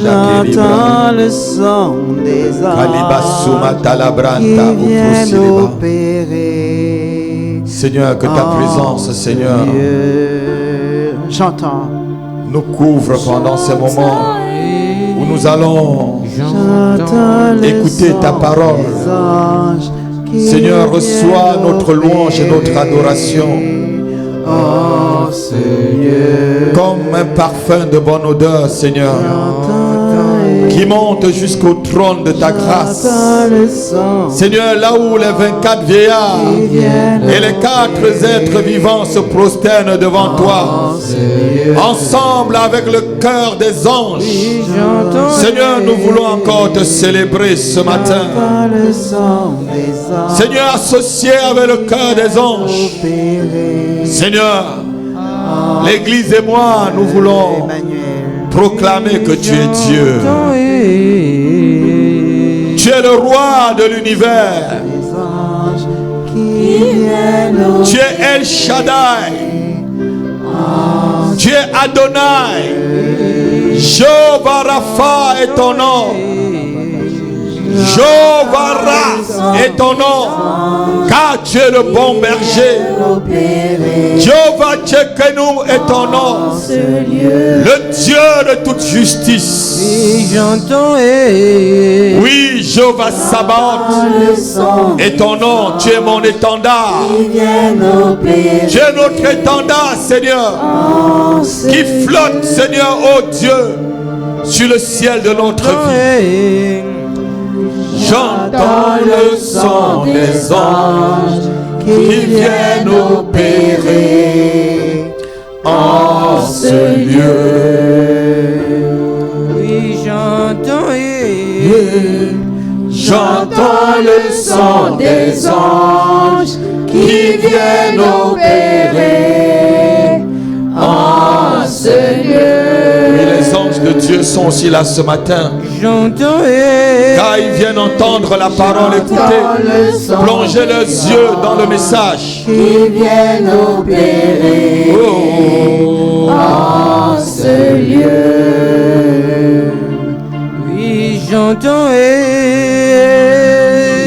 J'entends le son des anges qui viennent opérer. Seigneur, que ta présence, Seigneur, j'entends, nous couvre pendant ces moments où nous allons écouter ta parole. Seigneur, reçois notre louange et notre adoration. Oh Seigneur, comme un parfum de bonne odeur, Seigneur, qui monte jusqu'au trône de ta grâce. Seigneur, là où les 24 vieillards et les 4 êtres vivants se prosternent devant toi, ensemble avec le cœur des anges, Seigneur, nous voulons encore te célébrer ce matin. Seigneur, associé avec le cœur des anges, Seigneur, l'Église et moi, nous voulons proclamer que tu es Dieu. Tu es le roi de l'univers. Tu es El Shaddai. Tu es Adonai. Jéhovah Rapha est ton nom. Jéhovah Ra est ton nom, car tu es le bon berger. Jéhovah Tchekenu est ton nom, le Dieu de toute justice. Oui, Jéhovah Sabaoth est ton nom, tu es mon étendard. Tu es notre étendard, Seigneur, qui flotte, Seigneur, oh Dieu, sur le ciel de notre vie. J'entends le son des anges qui viennent opérer en ce lieu. Oui, j'entends. J'entends le son des anges qui viennent opérer en ce lieu. Oui, les anges de Dieu sont aussi là ce matin. Car ils viennent entendre la parole, écouter, plonger leurs yeux dans le message. Qui viennent opérer en ce lieu. Oui, j'entends.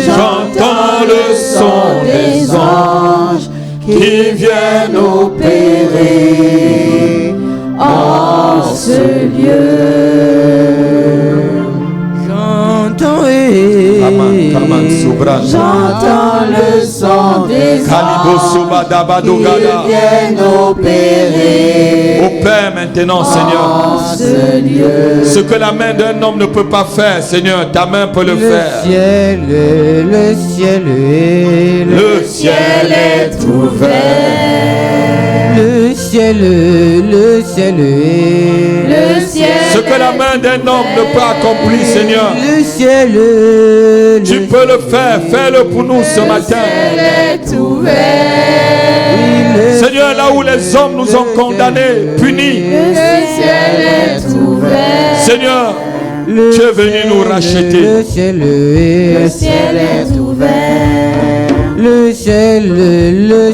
J'entends le son des anges qui viennent opérer en ce lieu. J'entends le son des anges qui viennent opérer. Opère maintenant, Seigneur, ce que la main d'un homme ne peut pas faire, Seigneur, ta main peut le faire. Le ciel est ouvert. Le ciel ce que la main d'un homme ne peut accomplir, Seigneur, le ciel, tu peux le faire. Fais-le pour nous ce matin. Le ciel est ouvert. Seigneur, là où les hommes nous ont condamnés, punis, Le ciel est ouvert. Seigneur, tu es venu nous racheter. Le ciel est ouvert. Le ciel est ouvert. Le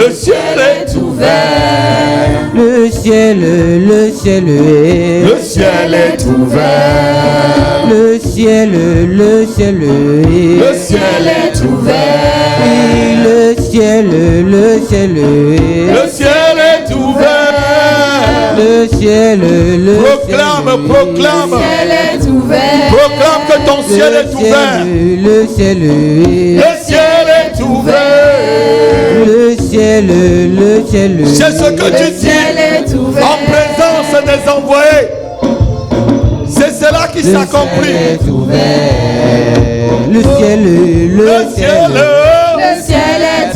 ciel est ouvert. Le ciel est ouvert. Le ciel est ouvert. Le ciel est ouvert. Le ciel est ouvert. Le ciel Proclame. Le ciel est ouvert. Proclame que ton ciel est ouvert. Le ciel est ouvert. C'est ce que tu dis en présence des envoyés. C'est cela qui s'accomplit. Le ciel est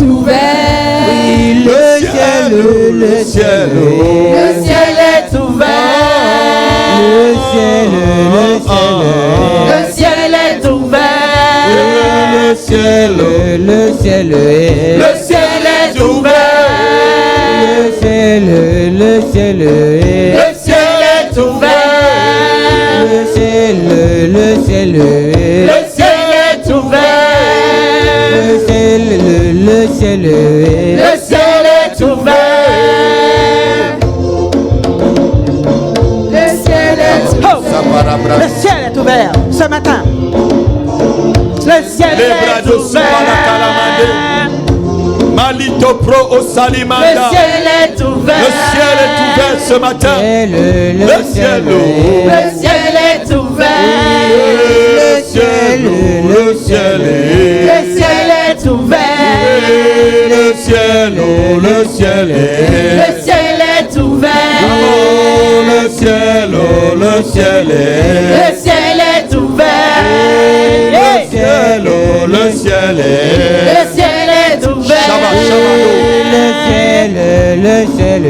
ouvert. Oui, le ciel est ouvert. Le ciel est ouvert. Le ciel est ouvert. Le ciel est ouvert. Le ciel est ouvert. Le ciel est Le ciel est ouvert ce matin. Le ciel est ouvert. Malito pro o salimanda. Le ciel est ouvert. Le ciel est ouvert ce matin. Le ciel Le ciel est ouvert. Le ciel est Le ciel est ouvert. Le ciel est Le ciel est ouvert. le ciel est Le ciel est ouvert. le ciel est Le ciel est ouvert. le ciel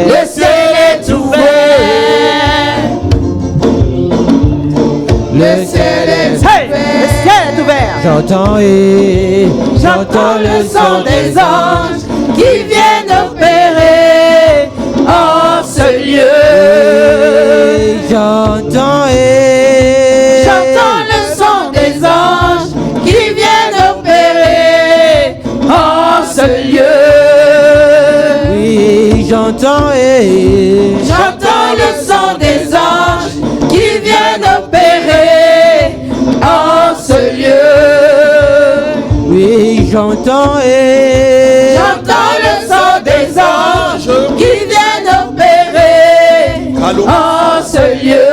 Le ciel est ouvert. Le ciel est Hey, le ciel est ouvert. J'entends J'entends le son des anges qui viennent opérer en ce lieu. J'entends J'entends le son des anges qui viennent opérer en ce lieu. Oui, j'entends J'entends le son des anges qui viennent opérer en ce lieu. Oui, j'entends J'entends le son des anges qui viennent opérer en ce lieu.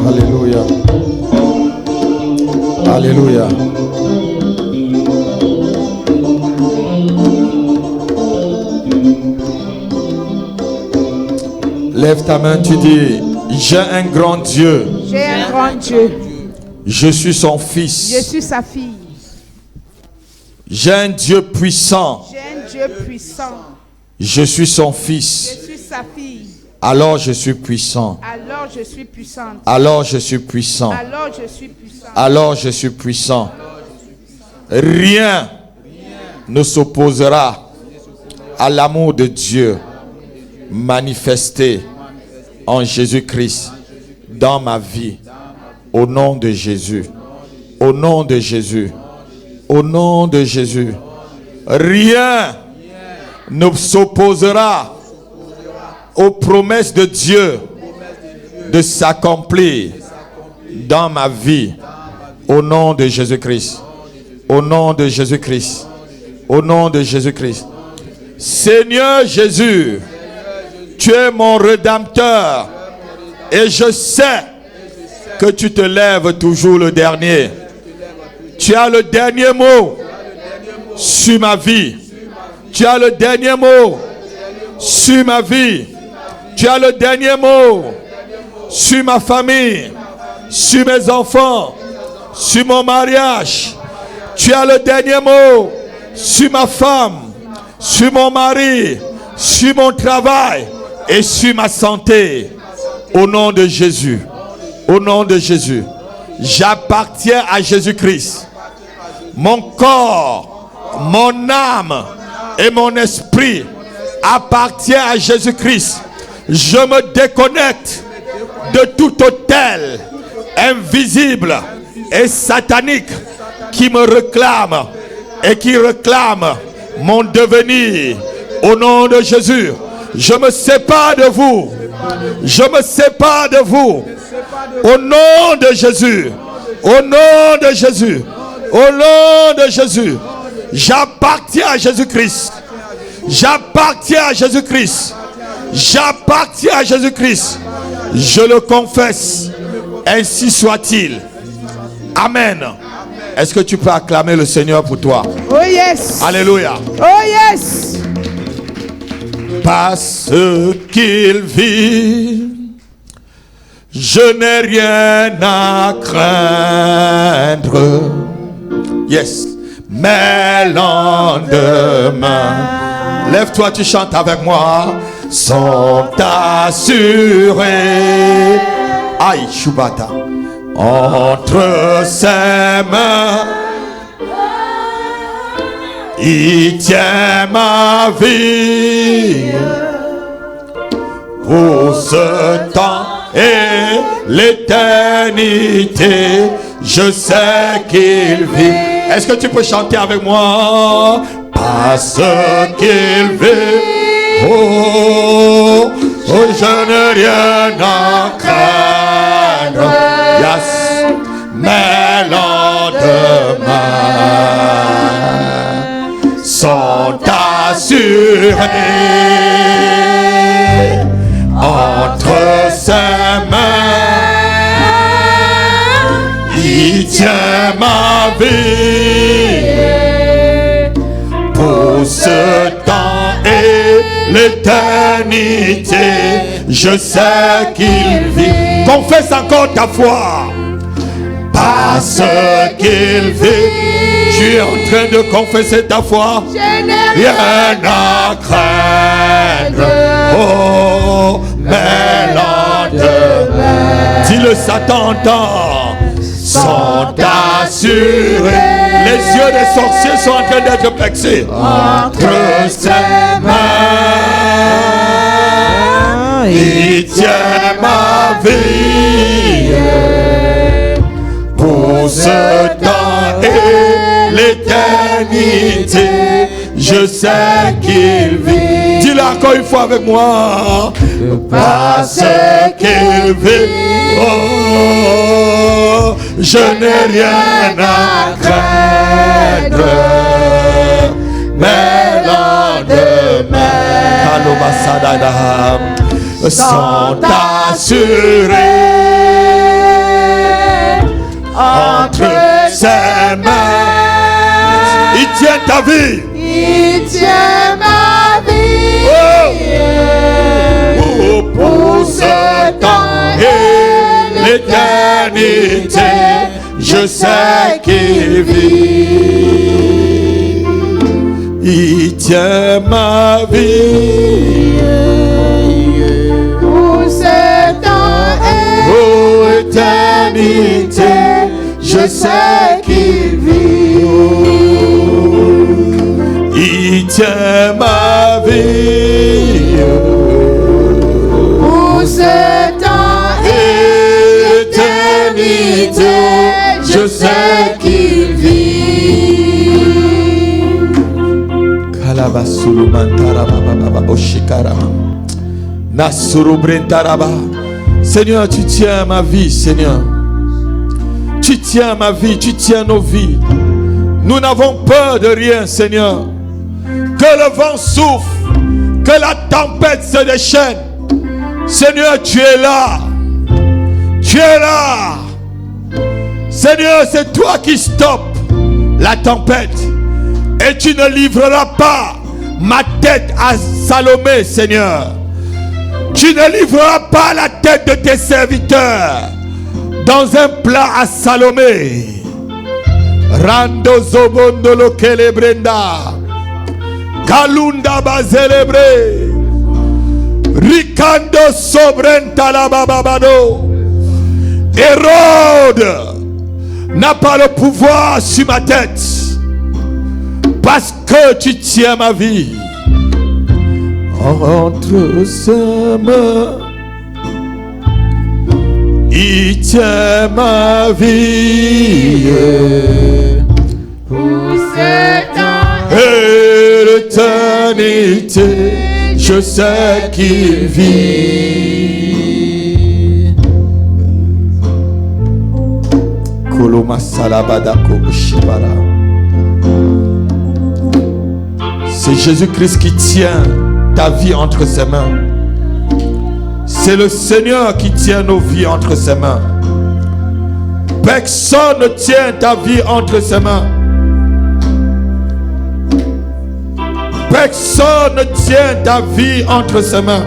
Alléluia. Alléluia. Lève ta main, tu dis, j'ai un grand Dieu. J'ai un grand Dieu. Je suis son fils. Je suis sa fille. J'ai un Dieu puissant. J'ai un Dieu puissant. Je suis son Je fils. suis sa fille. Alors je suis puissant. Alors je suis puissante. Alors je suis puissant. Alors je suis puissant. Alors je suis puissant. Rien ne s'opposera à l'amour de Dieu manifesté en Jésus-Christ dans ma vie. Au nom de Jésus. Au nom de Jésus. Au nom de Jésus. Rien ne s'opposera aux promesses de Dieu de s'accomplir dans ma vie. Au nom de Jésus-Christ. Au nom de Jésus-Christ. Au nom de Jésus-Christ. Seigneur Jésus, tu es mon rédempteur. Et je sais que tu te lèves toujours le dernier. Tu as le dernier mot sur ma vie. Tu as le dernier mot sur ma vie. Tu as le dernier mot sur ma famille, sur mes enfants, sur mon mariage. Tu as le dernier mot sur ma femme, sur mon mari, sur mon travail et sur ma santé. Au nom de Jésus. Au nom de Jésus. J'appartiens à Jésus-Christ. Mon corps, mon âme et mon esprit appartiennent à Jésus-Christ. Je me déconnecte de tout autel invisible et satanique qui me réclame et qui réclame mon devenir. Au nom de Jésus, je me sépare de vous. Je me sépare de vous. Au nom de Jésus. Au nom de Jésus. Au nom de Jésus. J'appartiens à Jésus-Christ. J'appartiens à Jésus-Christ. J'appartiens à Jésus-Christ. Je le confesse. Ainsi soit-il. Amen. Est-ce que tu peux acclamer le Seigneur pour toi? Oh yes. Alléluia. Oh yes. Parce qu'il vit, je n'ai rien à craindre. Yes. Mais lendemain, lève-toi, tu chantes avec moi. Sont assurés. Aïe, Shubata. Entre ses mains, il tient ma vie. pour ce temps et l'éternité. Je sais qu'il vit. Est-ce que tu peux chanter avec moi? Parce qu'il vit. Oh, oh, je n'ai rien à craindre. Yes. Mes lendemains sont assurés entre ses mains. Il tient ma vie pour ce temps et l'éternité. Je sais qu'il vit. Confesse encore ta foi. Parce qu'il vit. Tu es en train de confesser ta foi. Rien à craindre. Oh, mes lendemains. Dis-le, Satan entend. Sont assurés. Les yeux des sorciers sont en train d'être percés. Entre ses mains, il tient ma vie. Pour ce temps et l'éternité, je sais qu'il vit. Dis-le encore une fois avec moi. Parce qu'il vit. Oh, je n'ai rien à craindre. Mes lendemains sont assurés entre ses mains. Il tient ta vie. Il tient ma vie. Oh, pour ce temps et l'éternité, je sais qu'il vit. Il tient ma vie. Pour ce temps et l'éternité, je sais qu'il vit. Il tient ma vie. pour ce temps et l'éternité, je sais qu'il vit. Seigneur, tu tiens ma vie, Seigneur. Tu tiens ma vie, tu tiens nos vies. Nous n'avons peur de rien, Seigneur. Que le vent souffle, que la tempête se déchaîne. Seigneur, tu es là. Tu es là. Seigneur, c'est toi qui stoppes la tempête. Et tu ne livreras pas ma tête à Salomé, Seigneur. Tu ne livreras pas la tête de tes serviteurs dans un plat à Salomé. Rando zobondolo kelebrenda. Kalunda bazelebre. Ricando sobrenta la bababado. Hérode n'a pas le pouvoir sur ma tête. Parce que tu tiens ma vie. Entre ses mains, il tient ma vie. Pour ce temps Et l'éternité, je sais qu'il vit. Koloma salabada kobushibara. C'est Jésus-Christ qui tient ta vie entre ses mains. C'est le Seigneur qui tient nos vies entre ses mains. Personne ne tient ta vie entre ses mains. Personne ne tient ta vie entre ses mains.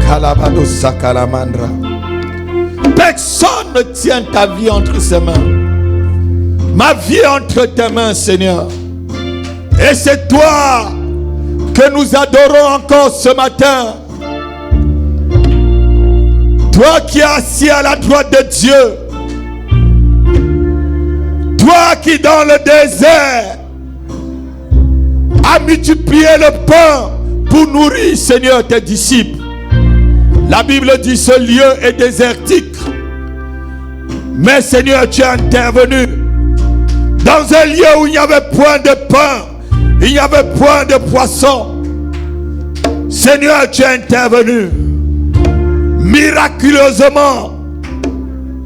Kalabado sakalamandra. Personne ne tient ta vie entre ses mains. Ma vie entre tes mains, Seigneur. Et c'est toi que nous adorons encore ce matin. Toi qui es assis à la droite de Dieu. Toi qui dans le désert as multiplié le pain pour nourrir, Seigneur, tes disciples. La Bible dit ce lieu est désertique. Mais Seigneur, tu es intervenu dans un lieu où il n'y avait point de pain, il n'y avait point de poisson. Seigneur, tu es intervenu miraculeusement.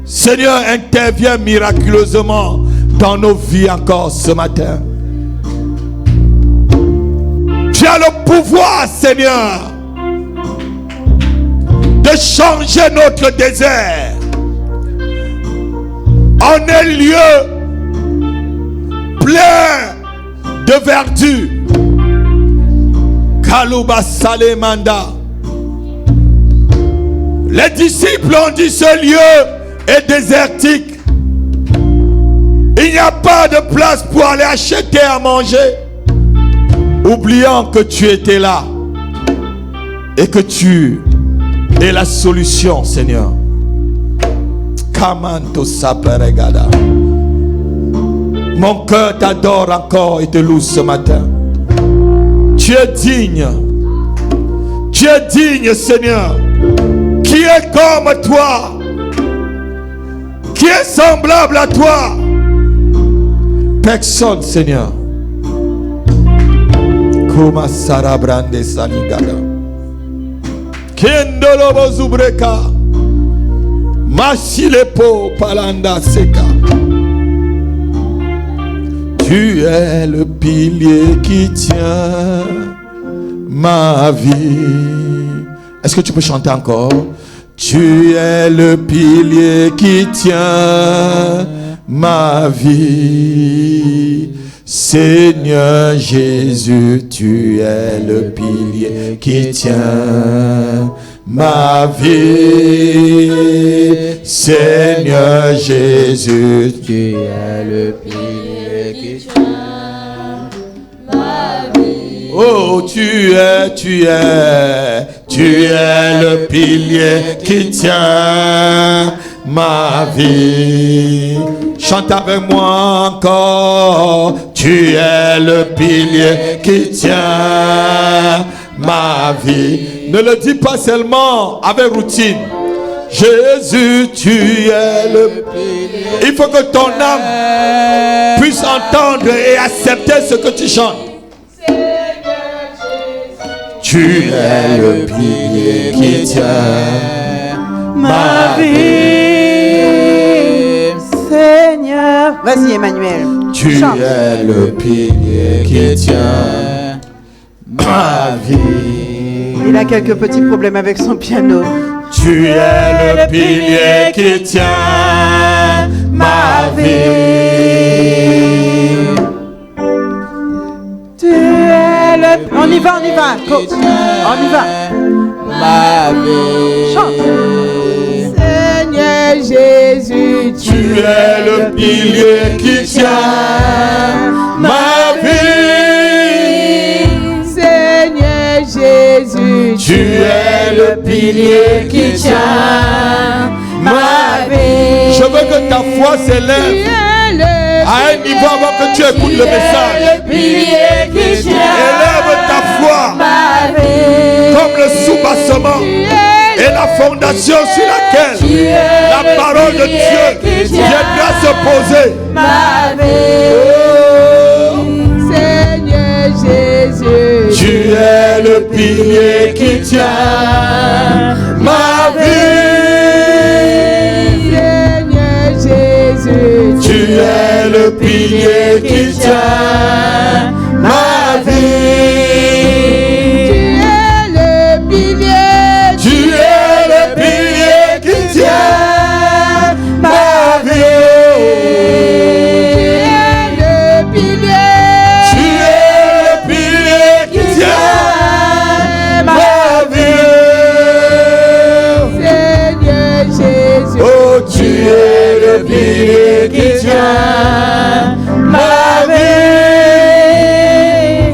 Seigneur, interviens miraculeusement dans nos vies encore ce matin. Tu as le pouvoir, Seigneur, de changer notre désert en un lieu plein de verdure. Kaluba Salemanda. Les disciples ont dit ce lieu est désertique. Il n'y a pas de place pour aller acheter à manger. Oubliant que tu étais là et que tu es la solution, Seigneur. Kamanto Saperegada. Mon cœur t'adore encore et te loue ce matin. Tu es digne. Tu es digne, Seigneur. Qui est comme toi? Qui est semblable à toi? Personne, Seigneur. Kuma Sarabrande Saligada. Kendolobo Zubreka. Masilepo Palanda Seka. Tu es le pilier qui tient ma vie. Est-ce que tu peux chanter encore? Tu es le pilier qui tient ma vie. Seigneur Jésus, tu es le pilier qui tient ma vie. Seigneur Jésus, Tu es le pilier qui tient ma vie. oh, tu es le pilier qui tient ma vie. Chante avec moi encore. Tu es le pilier qui tient ma vie. Ne le dis pas seulement avec routine. Jésus, tu es le pilier. Il faut que ton âme puisse entendre et accepter ce que tu chantes. Tu es le pilier qui tient Ma vie, Seigneur. Vas-y, Emmanuel. Tu Chante. es le pilier qui tient ma vie. Il a quelques petits problèmes avec son piano. Tu es le pilier qui tient ma vie. Tu es le... On y va. On y va. Ma vie. Chante. Seigneur Jésus, Tu es le pilier qui tient ma vie. Seigneur Jésus, Tu es le pilier qui tient ma vie. Je veux que ta foi s'élève à un niveau avant que tu écoutes le message. Élève ta foi comme le sous-bassement et la fondation sur laquelle la parole de Dieu viendra se poser. Seigneur Jésus, Tu es le pilier qui tient ma vie. Seigneur Jésus, Tu es le pilier qui tient ma vie. Tu es le pilier qui tient ma vie. Tu es le pilier qui tient ma vie. Seigneur Jésus, Oh, tu es le pilier qui tient ma vie.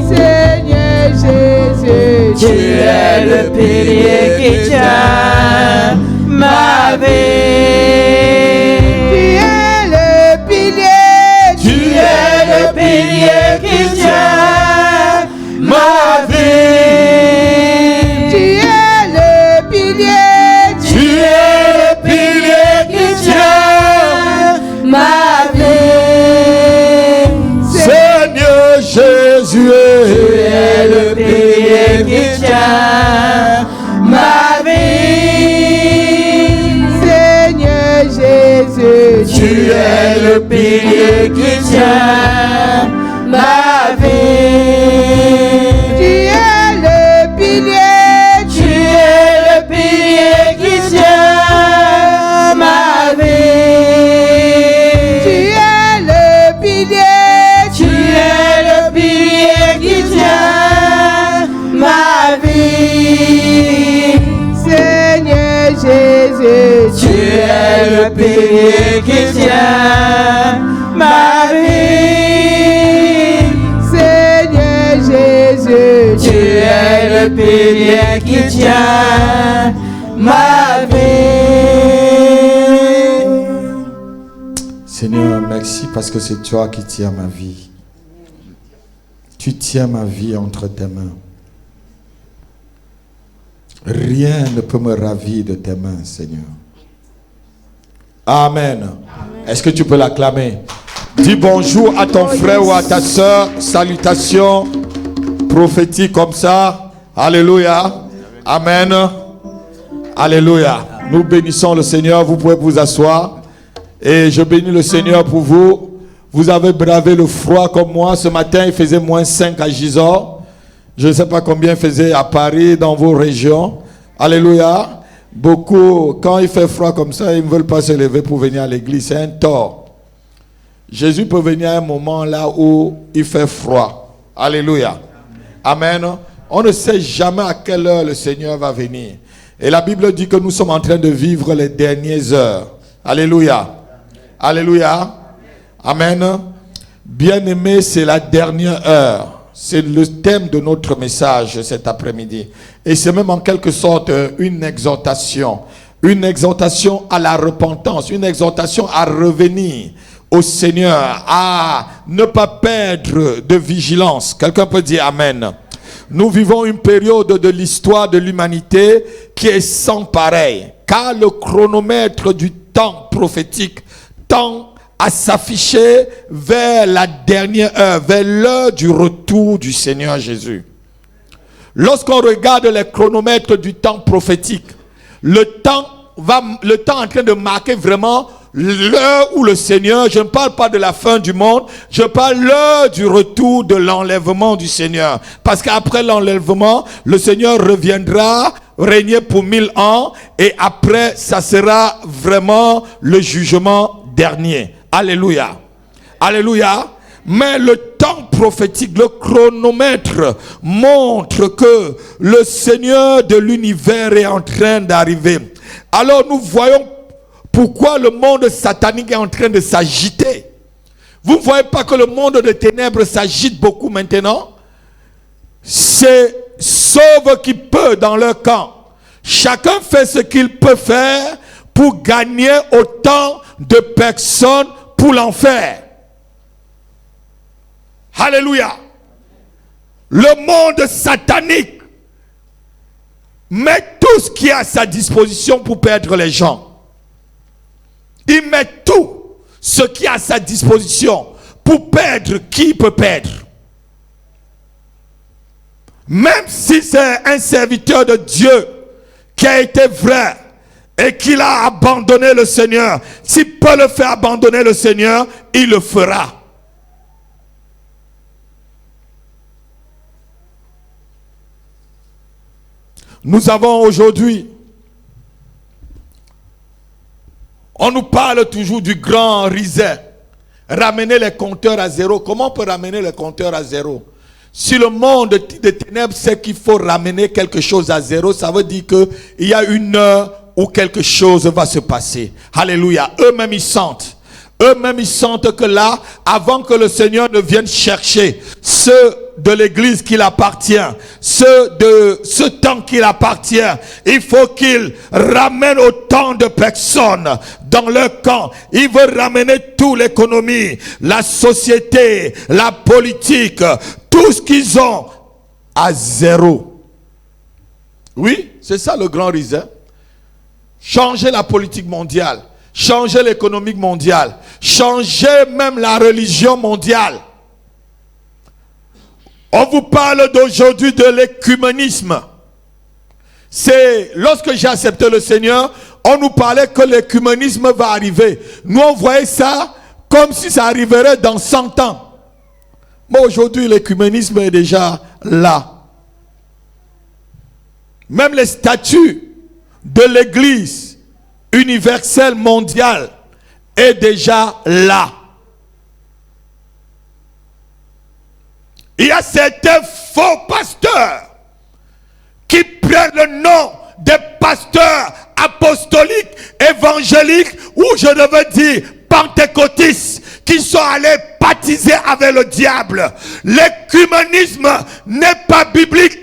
Seigneur Jésus, Tu es le pilier qui tient ma vie. tu es le pilier, Tu es le pilier qui tient ma vie. Tu es le pilier, Tu es le pilier qui tient ma vie. tu es le pilier, Tu es le pilier qui tient ma vie. Seigneur Jésus. Tu es le pilier qui tient ma vie. Seigneur Jésus. Tu es le pilier qui tient ma vie. Seigneur, merci parce que c'est toi qui tiens ma vie. Tu tiens ma vie entre tes mains. Rien ne peut me ravir de tes mains, Seigneur. Amen. Est-ce que tu peux l'acclamer? Dis bonjour à ton frère ou à ta soeur. Salutations prophétiques comme ça. Alléluia. Amen. Alléluia. Nous bénissons le Seigneur. Vous pouvez vous asseoir. Et je bénis le Seigneur pour vous. Vous avez bravé le froid comme moi. Ce matin, il faisait -5 à Gisors. Je ne sais pas combien il faisait à Paris, dans vos régions. Alléluia. Beaucoup, quand il fait froid comme ça, ils ne veulent pas se lever pour venir à l'église. C'est un tort. Jésus peut venir à un moment là où il fait froid. Alléluia. Amen. On ne sait jamais à quelle heure le Seigneur va venir. Et la Bible dit que nous sommes en train de vivre les dernières heures. Alléluia. Alléluia. Amen. Bien-aimé, c'est la dernière heure. C'est le thème de notre message cet après-midi. Et c'est même en quelque sorte une exhortation à la repentance, une exhortation à revenir au Seigneur, à ne pas perdre de vigilance. Quelqu'un peut dire Amen. Nous vivons une période de l'histoire de l'humanité qui est sans pareil, car le chronomètre du temps prophétique tend à s'afficher vers la dernière heure, vers l'heure du retour du Seigneur Jésus. Lorsqu'on regarde les chronomètres du temps prophétique, le temps est en train de marquer vraiment l'heure où le Seigneur, je ne parle pas de la fin du monde, je parle l'heure du retour de l'enlèvement du Seigneur. Parce qu'après l'enlèvement, le Seigneur reviendra régner pour 1000 ans et après, ça sera vraiment le jugement dernier. Alléluia. Alléluia. Mais le temps prophétique, le chronomètre montre que le Seigneur de l'univers est en train d'arriver. Alors nous voyons pourquoi le monde satanique est en train de s'agiter. Vous ne voyez pas que le monde des ténèbres s'agite beaucoup maintenant? C'est sauve qui peut dans leur camp. Chacun fait ce qu'il peut faire pour gagner autant de personnes pour l'enfer. Alléluia. Le monde satanique met tout ce qui est à sa disposition pour perdre les gens. Il met tout ce qui est à sa disposition pour perdre qui peut perdre. Même si c'est un serviteur de Dieu qui a été vrai et qu'il a abandonné le Seigneur, s'il peut le faire abandonner le Seigneur, il le fera. Nous avons aujourd'hui, on nous parle toujours du grand reset, ramener les compteurs à zéro. Comment on peut ramener les compteurs à zéro? Si le monde des ténèbres sait qu'il faut ramener quelque chose à zéro, ça veut dire qu'il y a une heure où quelque chose va se passer. Alléluia. Eux-mêmes ils sentent. Eux-mêmes ils sentent que là, avant que le Seigneur ne vienne chercher ceux de l'église qu'il appartient, ceux de ce temps qu'il appartient, il faut qu'il ramène autant de personnes dans leur camp. Il veut ramener toute l'économie, la société, la politique, tout ce qu'ils ont à zéro. Oui, c'est ça le grand reset. Changer la politique mondiale, changer l'économie mondiale, changer même la religion mondiale. On vous parle d'aujourd'hui de l'écuménisme. C'est lorsque j'ai accepté le Seigneur, on nous parlait que l'écuménisme va arriver. Nous, on voyait ça comme si ça arriverait dans 100 ans. Mais aujourd'hui, l'écuménisme est déjà là. Même les statuts de l'Église universelle mondiale est déjà là. Il y a certains faux pasteurs qui prennent le nom des pasteurs apostoliques, évangéliques, ou je devais dire pentecôtistes, qui sont allés baptiser avec le diable. L'écuménisme n'est pas biblique.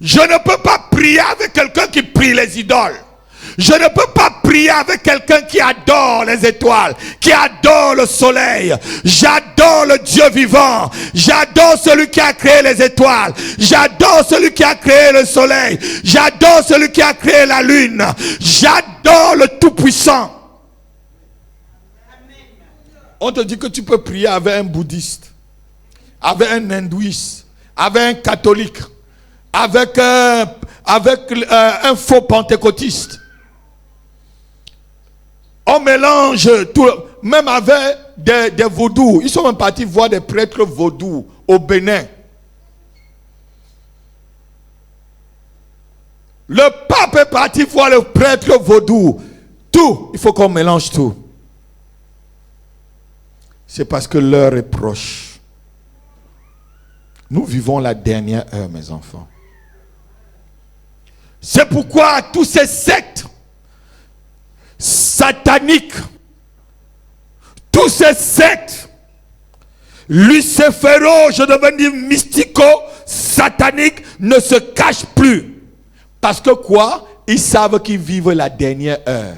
Je ne peux pas prier avec quelqu'un qui prie les idoles. Je ne peux pas prier avec quelqu'un qui adore les étoiles, qui adore le soleil. J'adore le Dieu vivant. J'adore celui qui a créé les étoiles. J'adore celui qui a créé le soleil. J'adore celui qui a créé la lune. J'adore le Tout-Puissant. On te dit que tu peux prier avec un bouddhiste, avec un hindouiste, avec un catholique, avec un faux pentecôtiste. On mélange tout, même avec des vaudous. Ils sont même partis voir des prêtres vaudous au Bénin. Le pape est parti voir le prêtre vaudou. Tout, il faut qu'on mélange tout. C'est parce que l'heure est proche. Nous vivons la dernière heure, mes enfants. C'est pourquoi tous ces sectes sataniques, tous ces sectes luciféro, je devais dire mystico, sataniques, ne se cachent plus. Parce que quoi? Ils savent qu'ils vivent la dernière heure.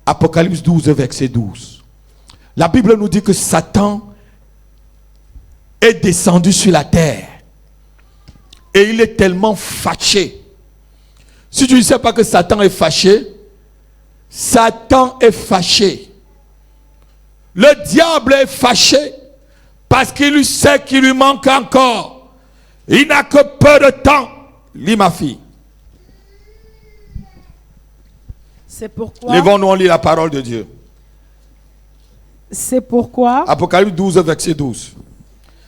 Apocalypse 12, verset 12. La Bible nous dit que Satan est descendu sur la terre. Et il est tellement fâché. Si tu ne sais pas que Satan est fâché, Satan est fâché. Le diable est fâché parce qu'il sait qu'il lui manque encore. Il n'a que peu de temps. Lis ma fille. C'est pourquoi. Lèvons-nous, on lit la parole de Dieu. C'est pourquoi. Apocalypse 12, verset 12.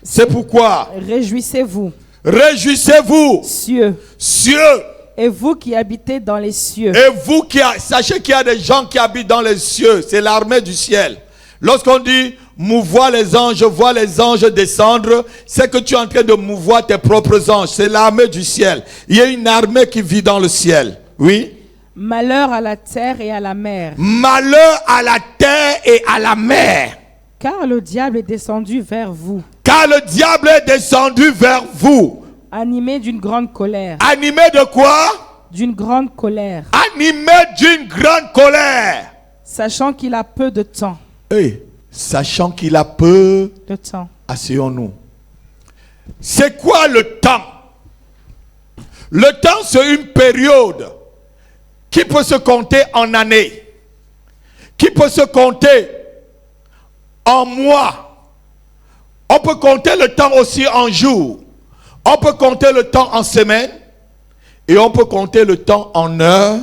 C'est pourquoi. Réjouissez-vous. Réjouissez-vous. Cieux. Cieux. Et vous qui habitez dans les cieux. Et vous qui... Sachez qu'il y a des gens qui habitent dans les cieux. C'est l'armée du ciel. Lorsqu'on dit mouvoir les anges, voir les anges descendre, c'est que tu es en train de mouvoir tes propres anges. C'est l'armée du ciel. Il y a une armée qui vit dans le ciel. Oui. Malheur à la terre et à la mer. Malheur à la terre et à la mer. Car le diable est descendu vers vous. Car le diable est descendu vers vous. Animé d'une grande colère. Animé de quoi? D'une grande colère. Animé d'une grande colère. Sachant qu'il a peu de temps. Hey, sachant qu'il a peu de temps. Asseyons-nous. C'est quoi le temps? Le temps, c'est une période qui peut se compter en années, qui peut se compter en mois. On peut compter le temps aussi en jours. On peut compter le temps en semaines. Et on peut compter le temps en heures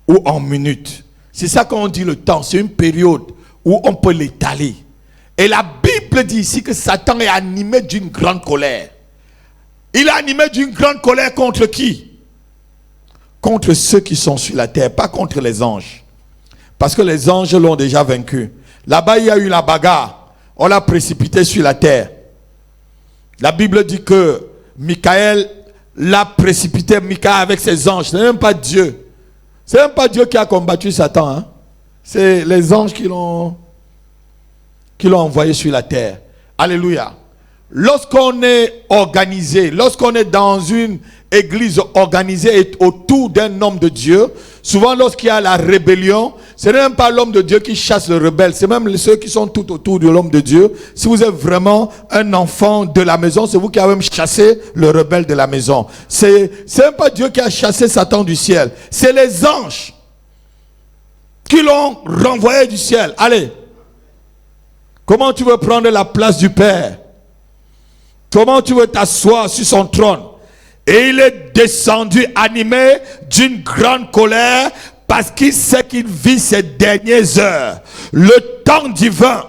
ou en minutes. C'est ça qu'on dit le temps. C'est une période où on peut l'étaler. Et la Bible dit ici que Satan est animé d'une grande colère. Il est animé d'une grande colère contre qui? Contre ceux qui sont sur la terre, pas contre les anges. Parce que les anges l'ont déjà vaincu. Là-bas, il y a eu la bagarre. On l'a précipité sur la terre. La Bible dit que Michael l'a précipité, Michael avec ses anges. Ce n'est même pas Dieu. Ce n'est même pas Dieu qui a combattu Satan. Hein? C'est les anges qui l'ont envoyé sur la terre. Alléluia. Lorsqu'on est organisé, lorsqu'on est dans une église organisée et autour d'un homme de Dieu, souvent lorsqu'il y a la rébellion, ce n'est même pas l'homme de Dieu qui chasse le rebelle, c'est même ceux qui sont tout autour de l'homme de Dieu. Si vous êtes vraiment un enfant de la maison, c'est vous qui avez même chassé le rebelle de la maison. C'est même pas Dieu qui a chassé Satan du ciel, c'est les anges qui l'ont renvoyé du ciel. Allez, comment tu veux prendre la place du Père? Comment tu veux t'asseoir sur son trône Et il est descendu animé d'une grande colère parce qu'il sait qu'il vit ses dernières heures. Le temps divin.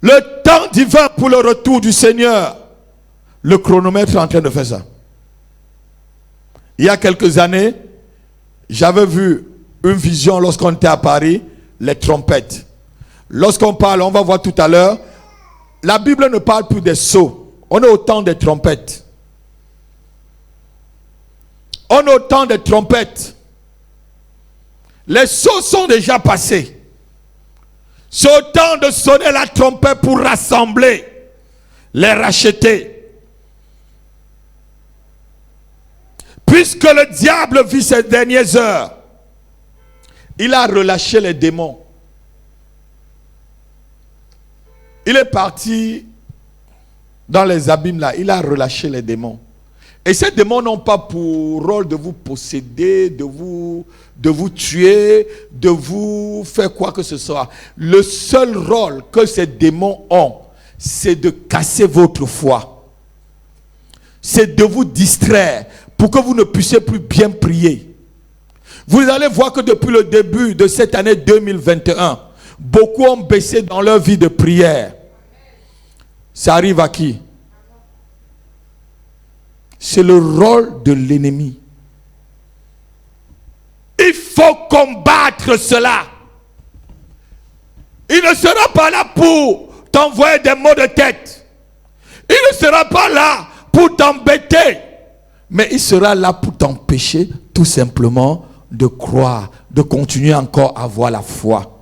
Le temps divin pour le retour du Seigneur. Le chronomètre est en train de faire ça. Il y a quelques années, j'avais vu une vision lorsqu'on était à Paris, les trompettes. Lorsqu'on parle, on va voir tout à l'heure, la Bible ne parle plus des sceaux. On est au temps des trompettes. On est au temps des trompettes. Les sceaux sont déjà passés. C'est au temps de sonner la trompette pour rassembler, les racheter. Puisque le diable vit ses dernières heures, il a relâché les démons. Il est parti dans les abîmes là, il a relâché les démons. Et ces démons n'ont pas pour rôle de vous posséder, de vous tuer, de vous faire quoi que ce soit. Le seul rôle que ces démons ont, c'est de casser votre foi. C'est de vous distraire pour que vous ne puissiez plus bien prier. Vous allez voir que depuis le début de cette année 2021, beaucoup ont baissé dans leur vie de prière. Ça arrive à qui? C'est le rôle de l'ennemi. Il faut combattre cela. Il ne sera pas là pour t'envoyer des maux de tête. Il ne sera pas là pour t'embêter. Mais il sera là pour t'empêcher tout simplement de croire, de continuer encore à avoir la foi.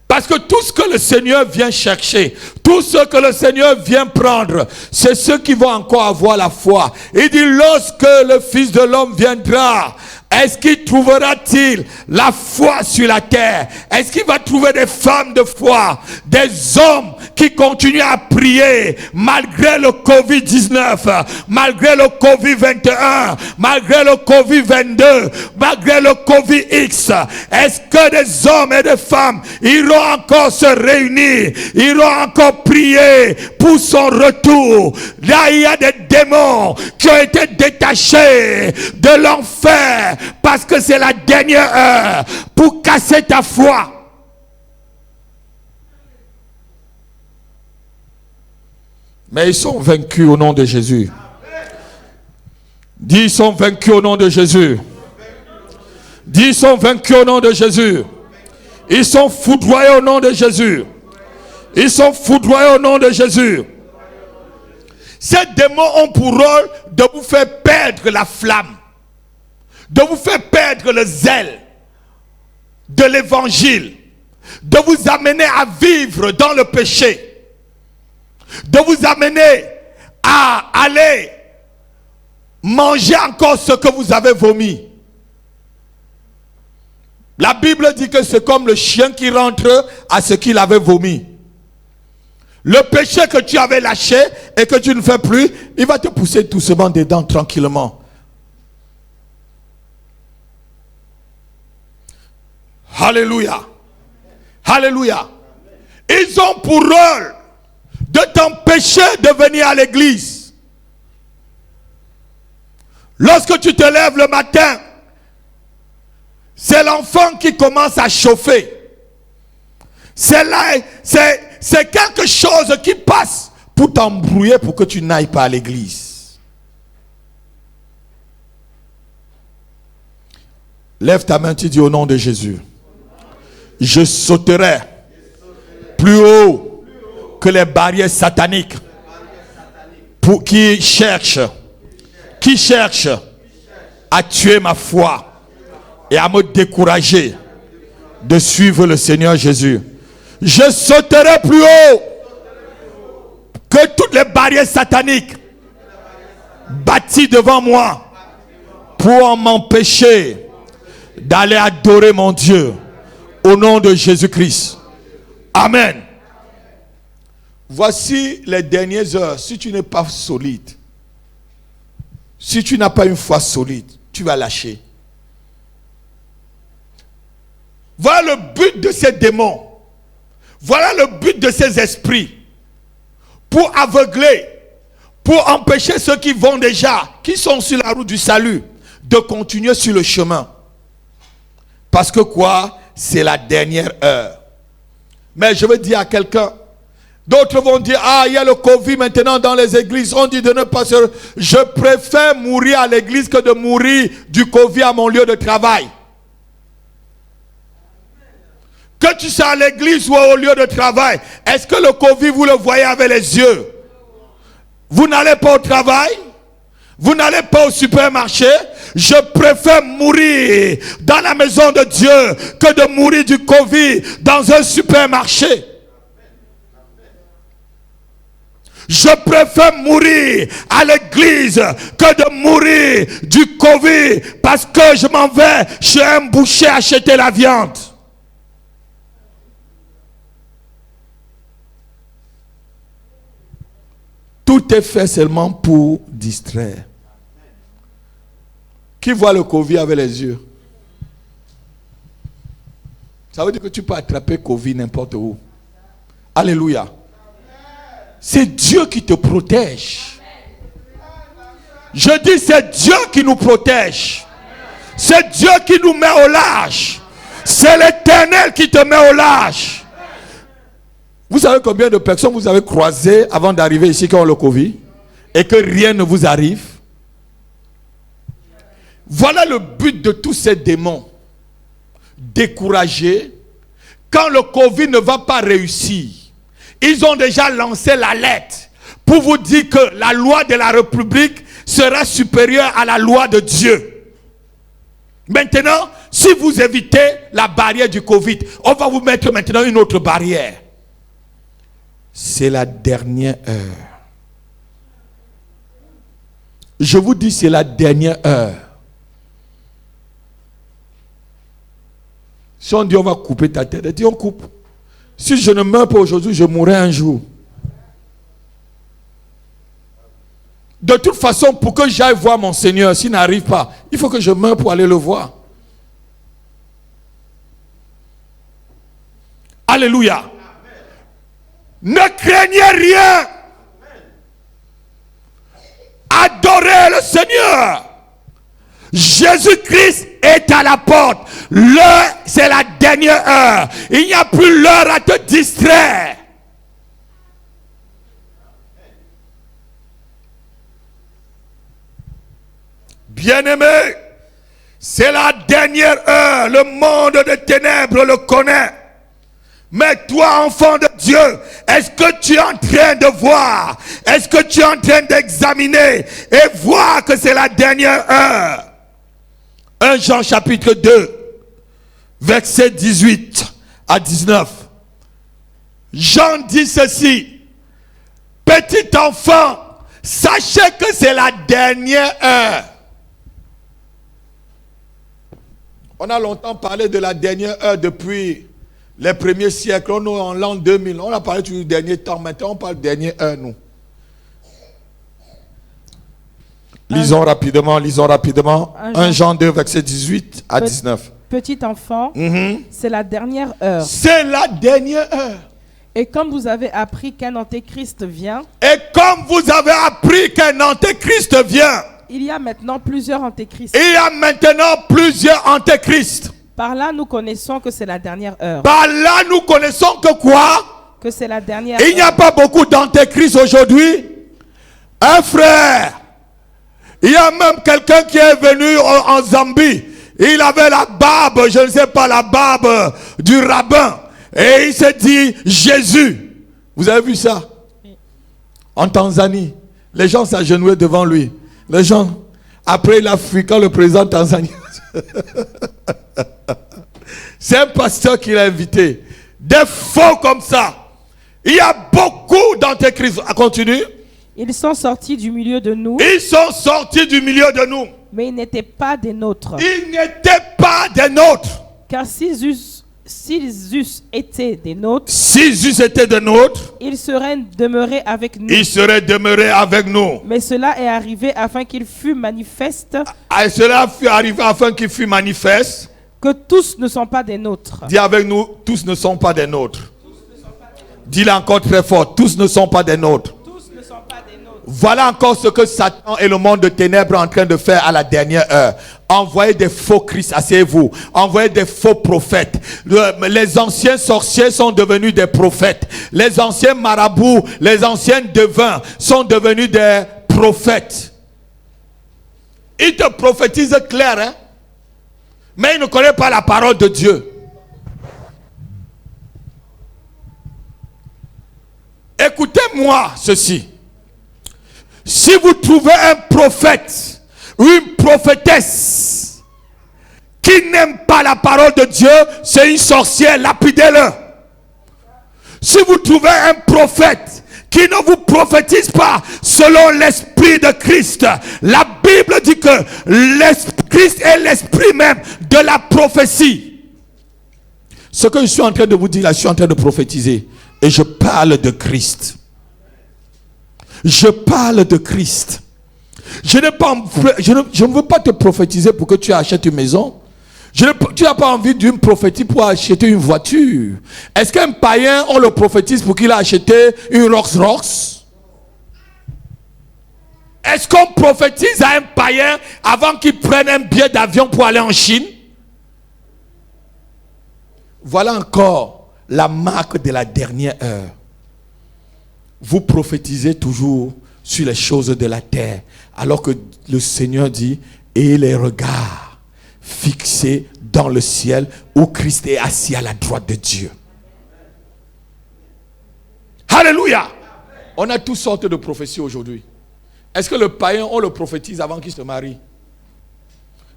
Parce que tout ce que le Seigneur vient chercher, tout ce que le Seigneur vient prendre, c'est ceux qui vont encore avoir la foi. Il dit, lorsque le Fils de l'homme viendra, est-ce qu'il trouvera-t-il la foi sur la terre? Est-ce qu'il va trouver des femmes de foi, des hommes qui continuent à prier malgré le Covid-19, malgré le Covid-21, malgré le Covid-22, malgré le Covid-X? Est-ce que des hommes et des femmes iront encore se réunir, iront encore prier pour son retour? Là, il y a des démons qui ont été détachés de l'enfer parce que c'est la dernière heure pour casser ta foi. Mais ils sont vaincus au nom de Jésus. Dis, ils sont vaincus au nom de Jésus. Dis, ils sont vaincus au nom de Jésus. Ils sont foudroyés au nom de Jésus. Ils sont foudroyés au nom de Jésus. Ces démons ont pour rôle de vous faire perdre la flamme, de vous faire perdre le zèle de l'évangile, de vous amener à vivre dans le péché, de vous amener à aller manger encore ce que vous avez vomi. La Bible dit que c'est comme le chien qui rentre à ce qu'il avait vomi. Le péché que tu avais lâché et que tu ne fais plus, il va te pousser doucement dedans, tranquillement. Alléluia. Alléluia. Ils ont pour rôle de t'empêcher de venir à l'église. Lorsque tu te lèves le matin, c'est l'enfant qui commence à chauffer. C'est là, c'est quelque chose qui passe pour t'embrouiller pour que tu n'ailles pas à l'église. Lève ta main, tu dis au nom de Jésus. Je sauterai plus haut que les barrières sataniques pour qui cherchent à tuer ma foi et à me décourager de suivre le Seigneur Jésus. Je sauterai plus haut que toutes les barrières sataniques bâties devant moi pour m'empêcher d'aller adorer mon Dieu au nom de Jésus-Christ. Amen. Voici les dernières heures. Si tu n'es pas solide, si tu n'as pas une foi solide, tu vas lâcher. Voilà le but de ces démons. Voilà le but de ces esprits. Pour aveugler, pour empêcher ceux qui vont déjà, qui sont sur la route du salut, de continuer sur le chemin. Parce que quoi? C'est la dernière heure. Mais je veux dire à quelqu'un, d'autres vont dire, ah, il y a le Covid maintenant dans les églises. On dit de ne pas se... Je préfère mourir à l'église que de mourir du Covid à mon lieu de travail. Que tu sois à l'église ou au lieu de travail, est-ce que le Covid, vous le voyez avec les yeux? Vous n'allez pas au travail? Vous n'allez pas au supermarché? Je préfère mourir dans la maison de Dieu que de mourir du Covid dans un supermarché. Je préfère mourir à l'église que de mourir du Covid parce que je m'en vais chez un boucher acheter la viande. Tout est fait seulement pour distraire. Qui voit le Covid avec les yeux? Ça veut dire que tu peux attraper Covid n'importe où. Alléluia. C'est Dieu qui te protège. Je dis c'est Dieu qui nous protège. C'est Dieu qui nous met au large. C'est l'Éternel qui te met au large. Vous savez combien de personnes vous avez croisées avant d'arriver ici qui ont le Covid et que rien ne vous arrive? Voilà le but de tous ces démons. Décourager. Quand le Covid ne va pas réussir, ils ont déjà lancé l'alerte pour vous dire que la loi de la République sera supérieure à la loi de Dieu. Maintenant, si vous évitez la barrière du Covid, on va vous mettre maintenant une autre barrière. C'est la dernière heure. Je vous dis, c'est la dernière heure. Si on dit on va couper ta tête, on coupe. Si je ne meurs pas aujourd'hui, je mourrai un jour. De toute façon, pour que j'aille voir mon Seigneur, s'il n'arrive pas, il faut que je meure pour aller le voir. Alléluia. Ne craignez rien. Adorez le Seigneur. Jésus-Christ est à la porte. L'heure, c'est la dernière heure. Il n'y a plus l'heure à te distraire. Bien-aimé, c'est la dernière heure. Le monde des ténèbres le connaît. Mais toi, enfant de Dieu, est-ce que tu es en train de voir? Est-ce que tu es en train d'examiner et voir que c'est la dernière heure? 1 Jean chapitre 2, versets 18 à 19. Jean dit ceci. Petit enfant, sachez que c'est la dernière heure. On a longtemps parlé de la dernière heure depuis les premiers siècles. On est en l'an 2000. On a parlé du dernier temps. Maintenant, on parle de dernière heure, nous. Lisons rapidement. 1 Jean 2, verset 18 à 19. Petit enfant, c'est la dernière heure. C'est la dernière heure. Et comme vous avez appris qu'un antéchrist vient, il y a maintenant plusieurs antéchrists. Par là, nous connaissons que c'est la dernière heure. Par là, nous connaissons que quoi? Que c'est la dernière Il n'y a pas beaucoup d'antéchrists aujourd'hui. Un frère. Il y a même quelqu'un qui est venu en Zambie. Il avait la barbe, je ne sais pas, la barbe du rabbin. Et il s'est dit Jésus. Vous avez vu ça? En Tanzanie, les gens s'agenouillaient devant lui. Les gens, après il a fui quand le président tanzanien. C'est un pasteur qui l'a invité. Des faux comme ça. Il y a beaucoup d'antéchrists. Continue. Ils sont sortis du milieu de nous. Mais ils n'étaient pas des nôtres. Car s'ils eussent été des nôtres, ils seraient demeurés avec nous. Mais cela est arrivé afin qu'il fût manifeste. Que tous ne sont pas des nôtres. Dis avec nous, tous ne sont pas des nôtres. Dis-le encore très fort, tous ne sont pas des nôtres. Tous ne sont pas Voilà encore ce que Satan et le monde de ténèbres sont en train de faire à la dernière heure. Envoyer des faux Christ, asseyez-vous. Envoyer des faux prophètes. Les anciens sorciers sont devenus des prophètes. Les anciens marabouts, les anciens devins sont devenus des prophètes. Ils te prophétisent clair, hein? Mais ils ne connaissent pas la parole de Dieu. Écoutez-moi ceci. Si vous trouvez un prophète ou une prophétesse qui n'aime pas la parole de Dieu, c'est une sorcière, lapidez-le. Si vous trouvez un prophète qui ne vous prophétise pas selon l'esprit de Christ, la Bible dit que Christ est l'esprit même de la prophétie. Ce que je suis en train de vous dire là, je suis en train de prophétiser. Et je parle de Christ. Je parle de Christ. Je ne veux pas te prophétiser pour que tu achètes une maison. Tu n'as pas envie d'une prophétie pour acheter une voiture. Est-ce qu'un païen, on le prophétise pour qu'il a acheté une Rolls-Royce? Est-ce qu'on prophétise à un païen avant qu'il prenne un billet d'avion pour aller en Chine? Voilà encore la marque de la dernière heure. Vous prophétisez toujours sur les choses de la terre, alors que le Seigneur dit, et les regards fixés dans le ciel où Christ est assis à la droite de Dieu. Alléluia. On a toutes sortes de prophéties aujourd'hui. Est-ce que le païen, on le prophétise avant qu'il se marie?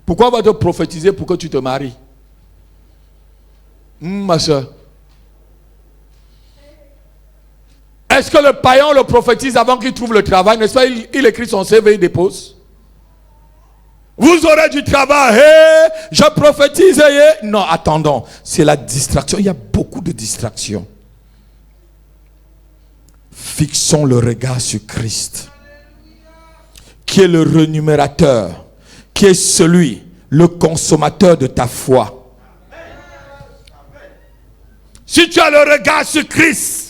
Pourquoi on va te prophétiser pour que tu te maries? Ma soeur. Est-ce que le païen le prophétise avant qu'il trouve le travail? N'est-ce pas? Il écrit son CV, il dépose. Vous aurez du travail. Hey, je prophétise. Hey. Non, attendons. C'est la distraction. Il y a beaucoup de distractions. Fixons le regard sur Christ, qui est le rémunérateur, qui est celui, le consommateur de ta foi. Si tu as le regard sur Christ,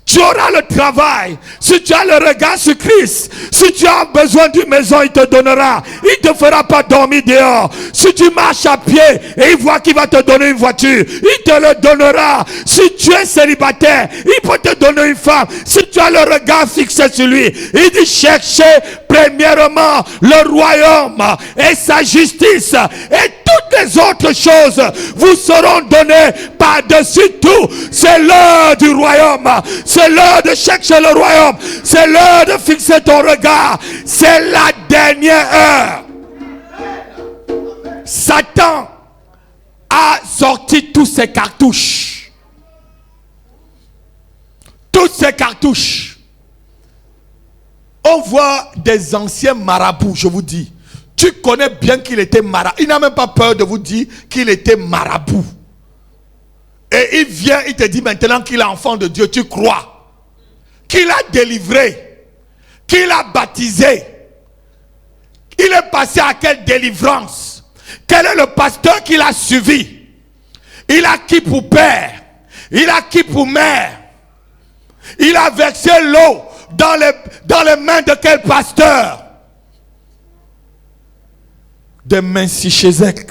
tu auras le travail. Si tu as le regard sur Christ, si tu as besoin d'une maison, il te donnera. Il ne te fera pas dormir dehors. Si tu marches à pied et il voit qu'il va te donner une voiture, il te le donnera. Si tu es célibataire, il peut te donner une femme. Si tu as le regard fixé sur lui, il dit cherchez premièrement le royaume et sa justice, et toutes les autres choses vous seront données par-dessus tout. C'est l'heure du royaume. C'est l'heure de chercher le royaume. C'est l'heure de fixer ton regard. C'est la dernière heure. Satan a sorti tous ses cartouches. Toutes ses cartouches. On voit des anciens marabouts, je vous dis. Tu connais bien qu'il était marabout. Il n'a même pas peur de vous dire qu'il était marabout. Et il vient, il te dit maintenant qu'il est enfant de Dieu. Tu crois qu'il a délivré, qu'il a baptisé. Il est passé à quelle délivrance? Quel est le pasteur qu'il a suivi? Il a qui pour père? Il a qui pour mère? Il a versé l'eau dans les mains de quel pasteur? Des mains si chez Zek.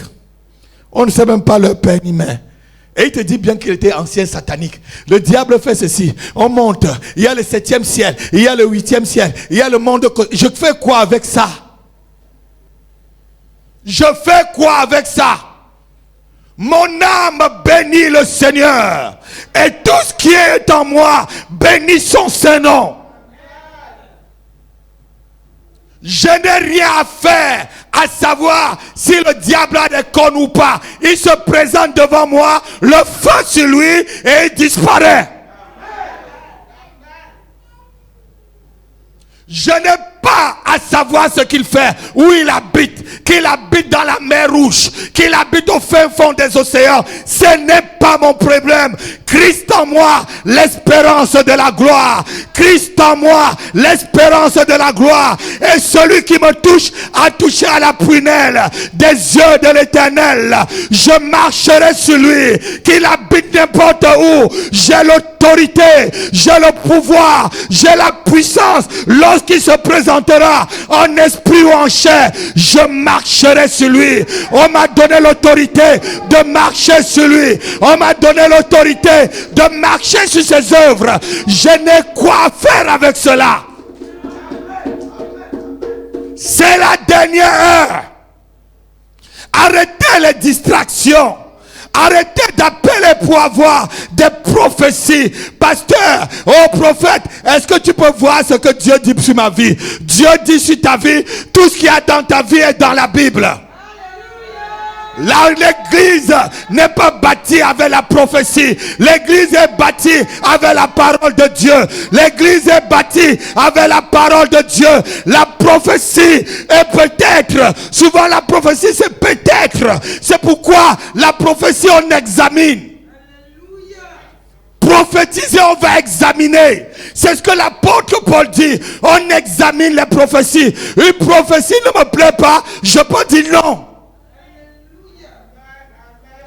On ne sait même pas leur père ni mère. Et il te dit bien qu'il était ancien satanique. Le diable fait ceci. On monte. Il y a le 7e ciel. Il y a le 8e ciel. Il y a le monde. Je fais quoi avec ça? Je fais quoi avec ça? Mon âme bénit le Seigneur. Et tout ce qui est en moi bénit son Saint-Nom. Je n'ai rien à faire à savoir si le diable a des cornes ou pas. Il se présente devant moi, le feu sur lui et il disparaît. Je n'ai pas à savoir ce qu'il fait, où il habite. qu'il habite dans la mer Rouge, qu'il habite au fin fond des océans, ce n'est pas mon problème. Christ en moi, l'espérance de la gloire. Christ en moi, l'espérance de la gloire. Et celui qui me touche a touché à la prunelle des yeux de l'Éternel. Je marcherai sur lui, qu'il habite n'importe où. J'ai l'autorité, j'ai le pouvoir, j'ai la puissance. Lorsqu'il se présentera en esprit ou en chair, je marcherai sur lui. On m'a donné l'autorité de marcher sur lui. On m'a donné l'autorité de marcher sur ses œuvres. Je n'ai quoi faire avec cela. C'est la dernière heure. Arrêtez les distractions. Arrêtez d'appeler pour avoir des prophéties. Pasteur, oh prophète, est-ce que tu peux voir ce que Dieu dit sur ma vie? Dieu dit sur ta vie, tout ce qu'il y a dans ta vie est dans la Bible. L'église n'est pas bâtie avec la prophétie. L'église est bâtie avec la parole de Dieu. L'église est bâtie avec la parole de Dieu. La prophétie est peut-être. Souvent la prophétie c'est peut-être. C'est pourquoi la prophétie on examine. Prophétiser, on va examiner. C'est ce que l'apôtre Paul dit. On examine les prophéties. Une prophétie ne me plaît pas, je peux dire non.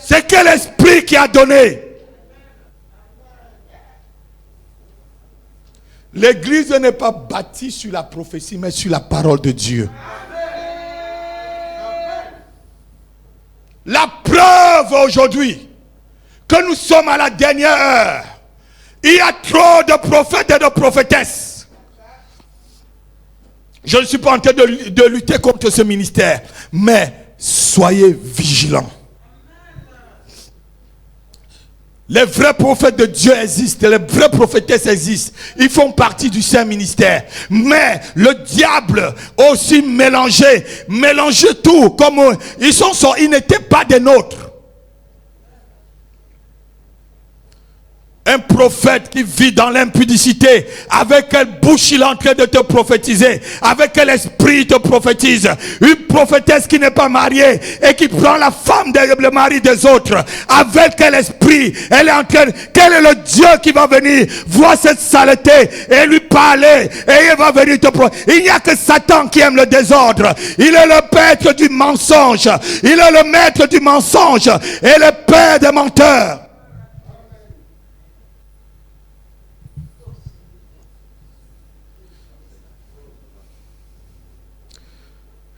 C'est quel esprit qui a donné? L'église n'est pas bâtie sur la prophétie, mais sur la parole de Dieu. La preuve aujourd'hui que nous sommes à la dernière heure. Il y a trop de prophètes et de prophétesses. Je ne suis pas en train de lutter contre ce ministère, mais soyez vigilants. Les vrais prophètes de Dieu existent, les vraies prophétesses existent. Ils font partie du saint ministère. Mais le diable aussi mélangeait tout. Comme ils n'étaient pas des nôtres. Un prophète qui vit dans l'impudicité, avec quelle bouche il est en train de te prophétiser, avec quel esprit il te prophétise. Une prophétesse qui n'est pas mariée et qui prend la femme le mari des autres, avec quel esprit elle est en train, quel est le Dieu qui va venir voir cette saleté et lui parler et il va venir te prophétiser. Il n'y a que Satan qui aime le désordre. Il est le maître du mensonge. Il est le maître du mensonge et le père des menteurs.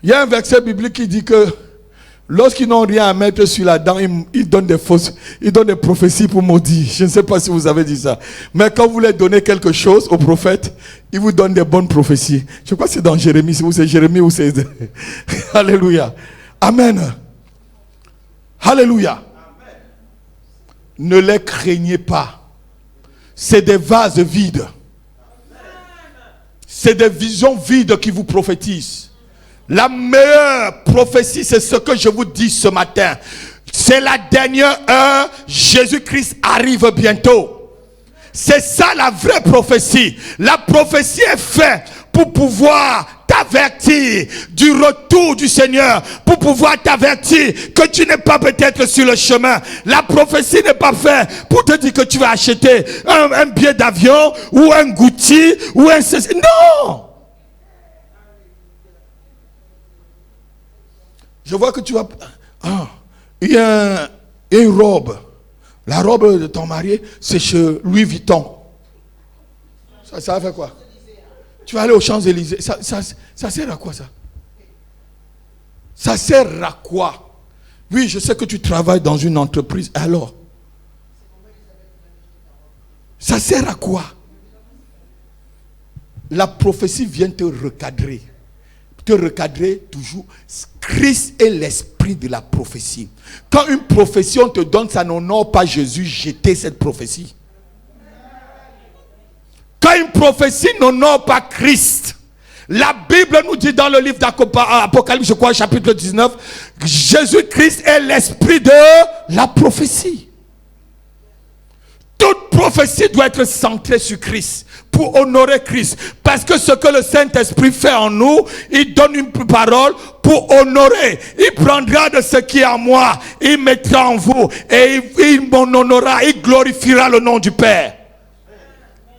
Il y a un verset biblique qui dit que lorsqu'ils n'ont rien à mettre sur la dent, ils donnent des prophéties pour maudire. Je ne sais pas si vous avez dit ça. Mais quand vous leur donnez quelque chose au prophète, il vous donne des bonnes prophéties. Je crois que c'est dans Jérémie, ou c'est Jérémie ou c'est... Alléluia. Amen. Alléluia. Ne les craignez pas. C'est des vases vides. C'est des visions vides qui vous prophétisent. La meilleure prophétie, c'est ce que je vous dis ce matin. C'est la dernière heure. Jésus-Christ arrive bientôt. C'est ça la vraie prophétie. La prophétie est faite pour pouvoir t'avertir du retour du Seigneur, pour pouvoir t'avertir que tu n'es pas peut-être sur le chemin. La prophétie n'est pas faite pour te dire que tu vas acheter un billet d'avion ou un Gucci ou un... Non! Je vois que tu vas... il y a une robe. La robe de ton mari, c'est chez Louis Vuitton. Ça va faire quoi? Tu vas aller aux Champs-Élysées. Ça sert à quoi ça? Ça sert à quoi? Oui, je sais que tu travailles dans une entreprise. Alors? Ça sert à quoi? La prophétie vient te recadrer. Te recadrer toujours. Christ est l'esprit de la prophétie. Quand une prophétie on te donne, ça n'honore pas Jésus, jetez cette prophétie. Quand une prophétie n'honore pas Christ, la Bible nous dit dans le livre d'Apocalypse, je crois, chapitre 19, Jésus-Christ est l'esprit de la prophétie. Toute prophétie doit être centrée sur Christ. pour honorer Christ. Parce que ce que le Saint-Esprit fait en nous, il donne une parole pour honorer. Il prendra de ce qui est à moi, il mettra en vous et il m'honorera, il glorifiera le nom du Père.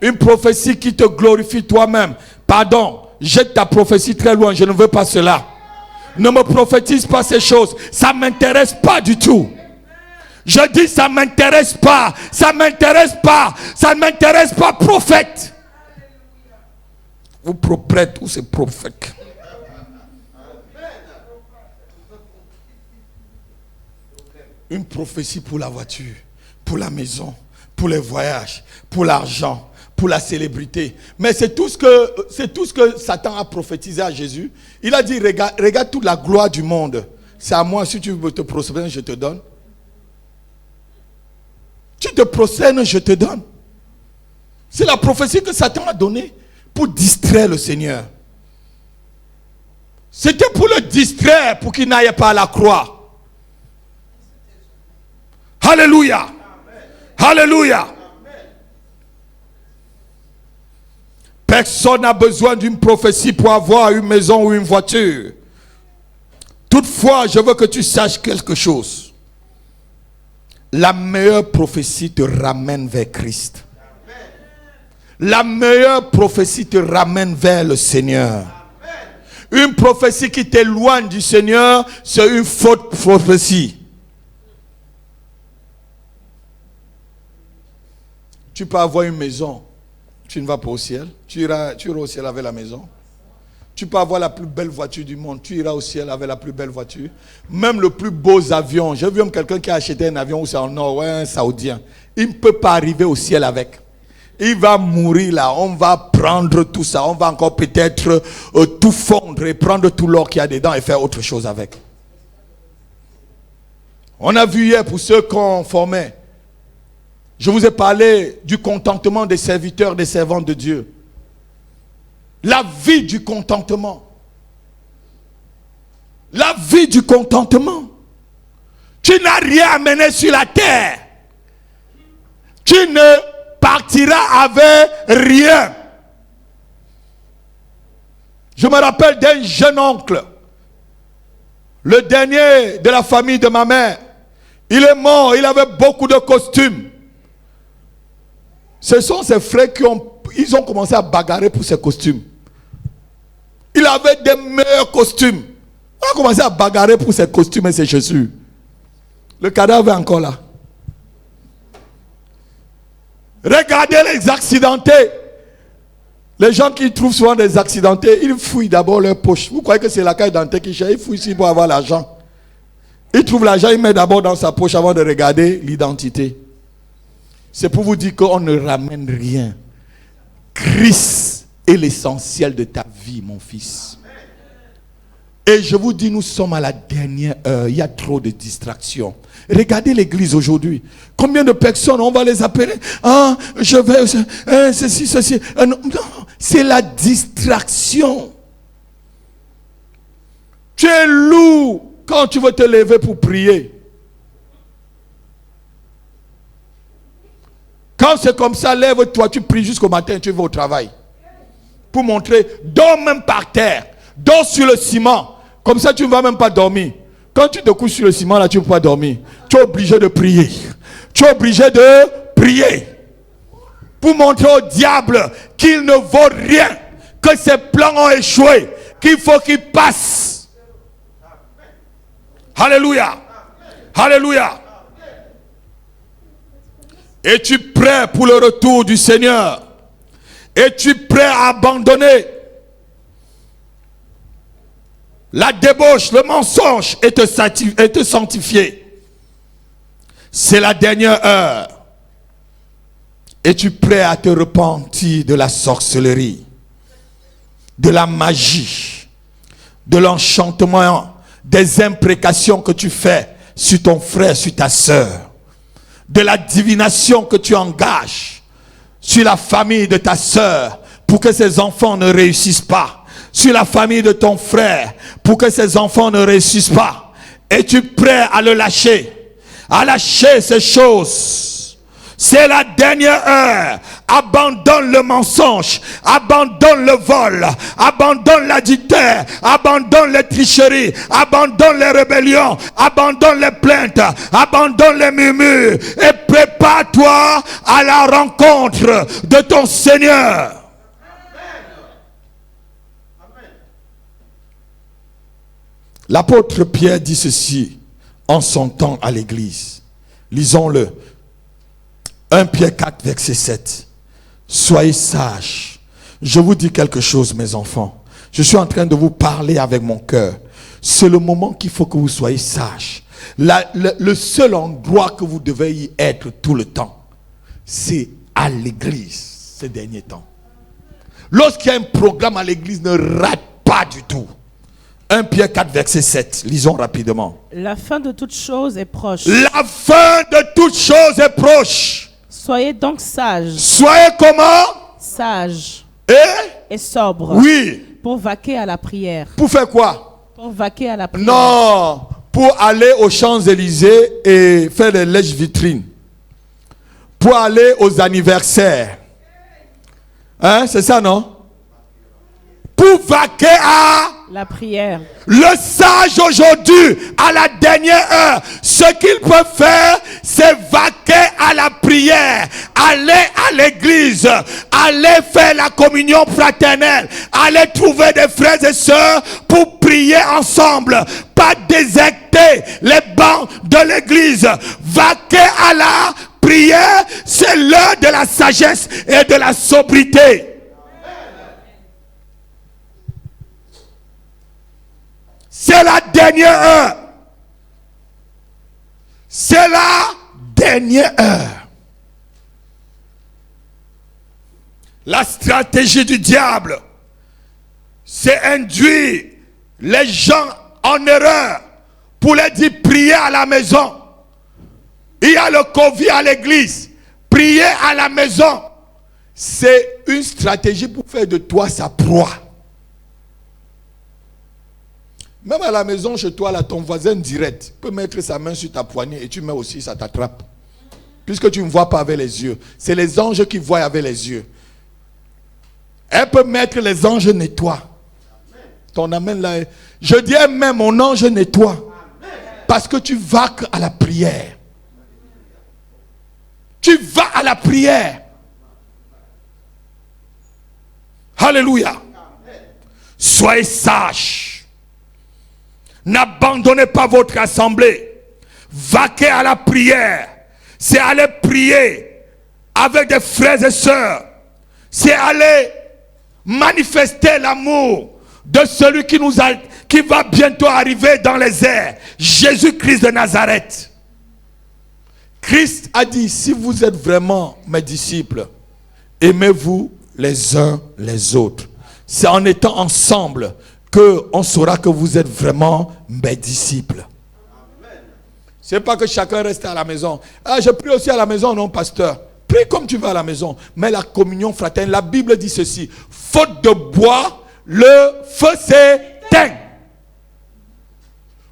Une prophétie qui te glorifie toi-même. Pardon, jette ta prophétie très loin, je ne veux pas cela. Ne me prophétise pas ces choses, ça ne m'intéresse pas du tout. Je dis ça ne m'intéresse pas, ça ne m'intéresse pas, ça ne m'intéresse pas, prophète. Vous prophètes ou c'est prophète? Une prophétie pour la voiture, pour la maison, pour les voyages, pour l'argent, pour la célébrité. Mais c'est tout ce que Satan a prophétisé à Jésus. Il a dit, regarde toute la gloire du monde. C'est à moi, si tu veux te prosterner, je te donne. Tu te prosternes, je te donne. C'est la prophétie que Satan a donnée pour distraire le Seigneur. C'était pour le distraire, pour qu'il n'aille pas à la croix. Alléluia. Alléluia. Personne n'a besoin d'une prophétie pour avoir une maison ou une voiture. Toutefois, je veux que tu saches quelque chose. La meilleure prophétie te ramène vers Christ. La meilleure prophétie te ramène vers le Seigneur. Une prophétie qui t'éloigne du Seigneur, c'est une fausse prophétie. Tu peux avoir une maison, tu ne vas pas au ciel. Tu iras au ciel avec la maison. Tu peux avoir la plus belle voiture du monde, tu iras au ciel avec la plus belle voiture. Même le plus beau avion. J'ai vu quelqu'un qui a acheté un avion où c'est en or, un saoudien. Il ne peut pas arriver au ciel avec. Il va mourir là, on va prendre tout ça, on va encore peut-être tout fondre et prendre tout l'or qu'il y a dedans et faire autre chose avec. On a vu hier pour ceux qu'on formait, je vous ai parlé du contentement des serviteurs, des servantes de Dieu. La vie du contentement. La vie du contentement. Tu n'as rien à mener sur la terre. Tu ne partiras avec rien. Je me rappelle d'un jeune oncle, le dernier de la famille de ma mère. Il est mort, il avait beaucoup de costumes. Ce sont ses frères qui ont commencé à bagarrer pour ses costumes. Il avait des meilleurs costumes. On a commencé à bagarrer pour ses costumes et ses chaussures. Le cadavre est encore là. Regardez les accidentés. Les gens qui trouvent souvent des accidentés, ils fouillent d'abord leur poche. Vous croyez que c'est la carte d'identité qui cherche? Ils fouillent ici pour avoir l'argent. Ils trouvent l'argent, ils mettent d'abord dans sa poche avant de regarder l'identité. C'est pour vous dire qu'on ne ramène rien. Christ est l'essentiel de ta vie, mon fils. Et je vous dis, nous sommes à la dernière heure. Il y a trop de distractions. Regardez l'église aujourd'hui. Combien de personnes, on va les appeler. Ah, je vais, ceci. Non, c'est la distraction. Tu es lourd quand tu veux te lever pour prier. Quand c'est comme ça, lève-toi, tu pries jusqu'au matin, tu vas au travail. Pour montrer, dors même par terre. Dors sur le ciment. Comme ça, tu ne vas même pas dormir. Quand tu te couches sur le ciment, là, tu ne peux pas dormir. Tu es obligé de prier. Tu es obligé de prier. Pour montrer au diable qu'il ne vaut rien. Que ses plans ont échoué. Qu'il faut qu'il passe. Alléluia. Alléluia. Es-tu prêt pour le retour du Seigneur? Es-tu prêt à abandonner la débauche, le mensonge et te sanctifier? C'est la dernière heure. Es-tu prêt à te repentir de la sorcellerie, de la magie, de l'enchantement, des imprécations que tu fais sur ton frère, sur ta sœur, de la divination que tu engages sur la famille de ta sœur pour que ses enfants ne réussissent pas, sur la famille de ton frère pour que ses enfants ne réussissent pas? Es-tu prêt à le lâcher, à lâcher ces choses? C'est la dernière heure. abandonne le mensonge, abandonne le vol, abandonne l'adultère, abandonne les tricheries, abandonne les rébellions, abandonne les plaintes, abandonne les murmures et prépare-toi à la rencontre de ton Seigneur. L'apôtre Pierre dit ceci en son temps à l'église. Lisons-le. 1 Pierre 4, verset 7. Soyez sages. Je vous dis quelque chose, mes enfants. Je suis en train de vous parler avec mon cœur. C'est le moment qu'il faut que vous soyez sages. Le seul endroit que vous devez y être tout le temps, c'est à l'église ces derniers temps. Lorsqu'il y a un programme à l'église, ne rate pas du tout. 1 Pierre 4, verset 7. Lisons rapidement. La fin de toute chose est proche. La fin de toute chose est proche. Soyez donc sages. Soyez comment? Sages. Et sobres. Oui. Pour vaquer à la prière. Pour faire quoi? Pour vaquer à la prière. Non. Pour aller aux Champs-Élysées et faire des lèche-vitrines. Pour aller aux anniversaires. Hein? C'est ça, non? Pour vaquer à la prière. Le sage aujourd'hui, à la dernière heure, ce qu'il peut faire, c'est vaquer à la prière, aller à l'église, aller faire la communion fraternelle, aller trouver des frères et sœurs pour prier ensemble, pas déserter les bancs de l'église. Vaquer à la prière, c'est l'heure de la sagesse et de la sobriété. C'est la dernière heure. C'est la dernière heure. La stratégie du diable, c'est induire les gens en erreur pour les dire prier à la maison. Il y a le Covid à l'église. Prier à la maison, c'est une stratégie pour faire de toi sa proie. Même à la maison, chez toi, là, ton voisin direct peut mettre sa main sur ta poignée et tu mets aussi, ça t'attrape. Puisque tu ne vois pas avec les yeux. C'est les anges qui voient avec les yeux. Elle peut mettre les anges nettoient. Ton amen là. Je dis même mon ange nettoie. Parce que tu vas à la prière. Tu vas à la prière. Alléluia. Soyez sages. N'abandonnez pas votre assemblée. Vaquez à la prière. C'est aller prier avec des frères et sœurs. C'est aller manifester l'amour de celui qui va bientôt arriver dans les airs. Jésus-Christ de Nazareth. Christ a dit, si vous êtes vraiment mes disciples, aimez-vous les uns les autres. C'est en étant ensemble qu'on saura que vous êtes vraiment mes disciples. C'est pas que chacun reste à la maison. Ah, je prie aussi à la maison, non, pasteur. Prie comme tu vas à la maison. Mais la communion fraternelle, la Bible dit ceci. Faute de bois, le feu s'éteint.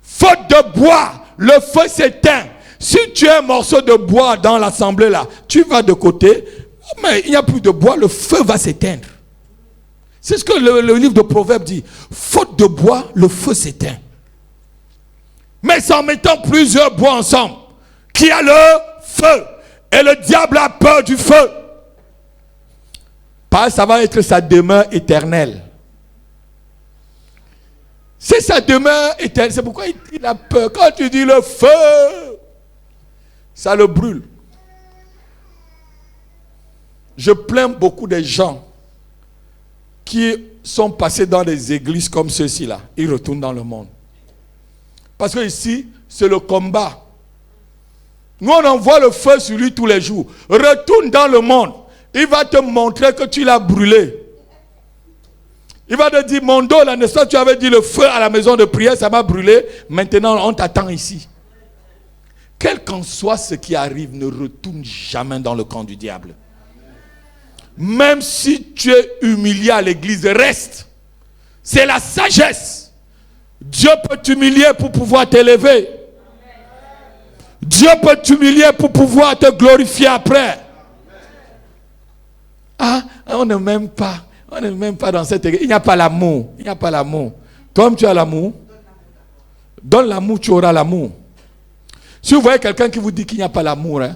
Faute de bois, le feu s'éteint. Si tu as un morceau de bois dans l'assemblée là, tu vas de côté, mais il n'y a plus de bois, le feu va s'éteindre. C'est ce que le livre de Proverbes dit. Faute de bois, le feu s'éteint. Mais c'est en mettant plusieurs bois ensemble qu'il y a le feu. Et le diable a peur du feu. Parce que ça va être sa demeure éternelle. C'est sa demeure éternelle. C'est pourquoi il a peur. Quand tu dis le feu, ça le brûle. Je plains beaucoup des gens qui sont passés dans des églises comme ceux-ci là. Ils retournent dans le monde. Parce que ici, c'est le combat. Nous, on envoie le feu sur lui tous les jours. Retourne dans le monde. Il va te montrer que tu l'as brûlé. Il va te dire, mon dos, là, n'est-ce pas, tu avais dit le feu à la maison de prière, ça m'a brûlé. Maintenant, on t'attend ici. Quel qu'en soit ce qui arrive, ne retourne jamais dans le camp du diable. Même si tu es humilié à l'église, reste. C'est la sagesse. Dieu peut t'humilier pour pouvoir t'élever. Dieu peut t'humilier pour pouvoir te glorifier après. Ah, on ne m'aime pas. On ne m'aime pas dans cette église. Il n'y a pas l'amour. Il n'y a pas l'amour. Comme tu as l'amour, donne l'amour, tu auras l'amour. Si vous voyez quelqu'un qui vous dit qu'il n'y a pas l'amour, hein,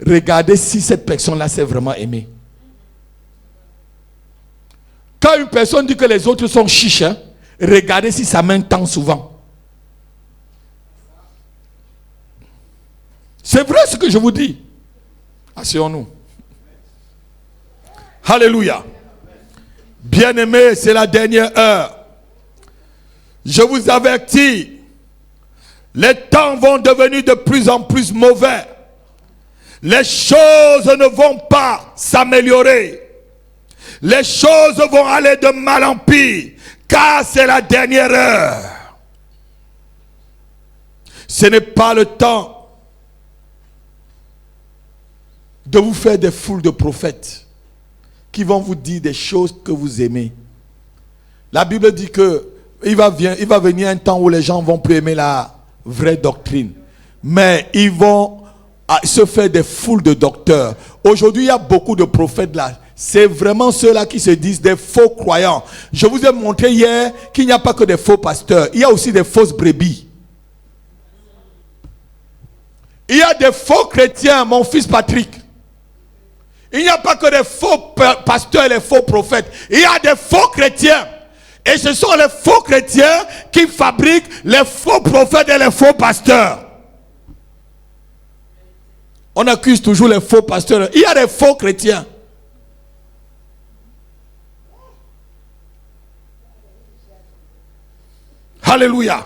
regardez si cette personne-là s'est vraiment aimée. Quand une personne dit que les autres sont chiches, hein, regardez si sa main tend souvent. C'est vrai ce que je vous dis. Asseyons-nous. Alléluia. Bien-aimés, c'est la dernière heure. Je vous avertis, les temps vont devenir de plus en plus mauvais. Les choses ne vont pas s'améliorer. Les choses vont aller de mal en pire, car c'est la dernière heure. Ce n'est pas le temps de vous faire des foules de prophètes qui vont vous dire des choses que vous aimez. La Bible dit que il va venir un temps où les gens vont plus aimer la vraie doctrine, mais ils vont se faire des foules de docteurs. Aujourd'hui, il y a beaucoup de prophètes là. C'est vraiment ceux-là qui se disent des faux croyants. Je vous ai montré hier qu'il n'y a pas que des faux pasteurs, il y a aussi des fausses brebis. Il y a des faux chrétiens, mon fils Patrick. Il n'y a pas que des faux pasteurs et des faux prophètes. Il y a des faux chrétiens. Et ce sont les faux chrétiens qui fabriquent les faux prophètes et les faux pasteurs. On accuse toujours les faux pasteurs. Il y a des faux chrétiens. Alléluia.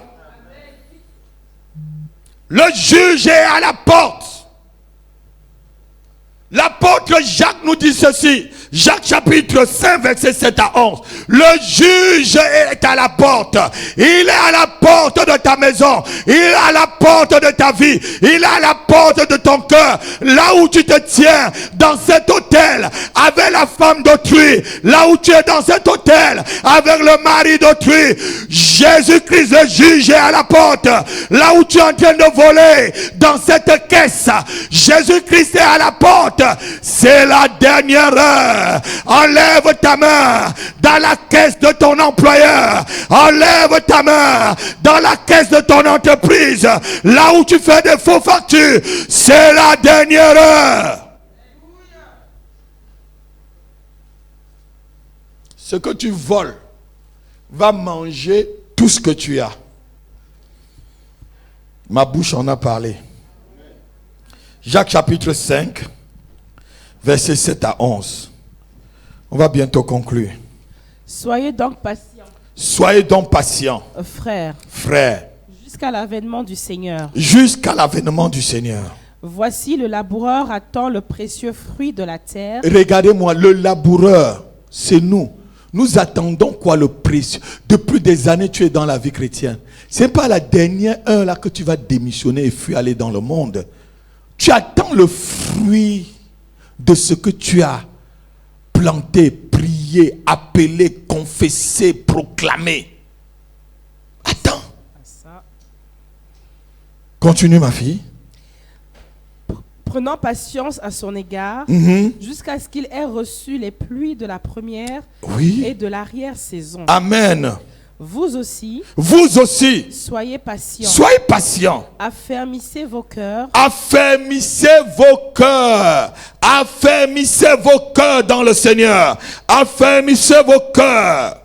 Le juge est à la porte. L'apôtre Jacques nous dit ceci. Jacques chapitre 5 verset 7 à 11. Le juge est à la porte. Il est à la porte de ta maison. Il est à la porte de ta vie. Il est à la porte de ton cœur. Là où tu te tiens dans cet hôtel avec la femme d'autrui. Là où tu es dans cet hôtel avec le mari d'autrui. Jésus-Christ le juge est à la porte. Là où tu es en train de voler dans cette caisse. Jésus-Christ est à la porte. C'est la dernière heure. Enlève ta main dans la caisse de ton employeur. Enlève ta main dans la caisse de ton entreprise. Là où tu fais des faux factures. C'est la dernière heure. Ce que tu voles va manger tout ce que tu as. Ma bouche en a parlé. Jacques chapitre 5 verset 7 à 11. On va bientôt conclure. Soyez donc patients. Soyez donc patients. Frères. Frères. Jusqu'à l'avènement du Seigneur. Jusqu'à l'avènement du Seigneur. Voici le laboureur attend le précieux fruit de la terre. Regardez-moi, le laboureur, c'est nous. Nous attendons quoi, le précieux? Depuis des années, tu es dans la vie chrétienne. Ce n'est pas la dernière heure là que tu vas démissionner et fuir aller dans le monde. Tu attends le fruit de ce que tu as planté, prié, appelé, confessé, proclamé. Attends. Continue, ma fille. Prenant patience à son égard, jusqu'à ce qu'il ait reçu les pluies de la première et de l'arrière-saison. Amen. Vous aussi, soyez patients. Soyez patients. Affermissez vos cœurs. Affermissez vos cœurs. Affermissez vos cœurs dans le Seigneur. Affermissez vos cœurs.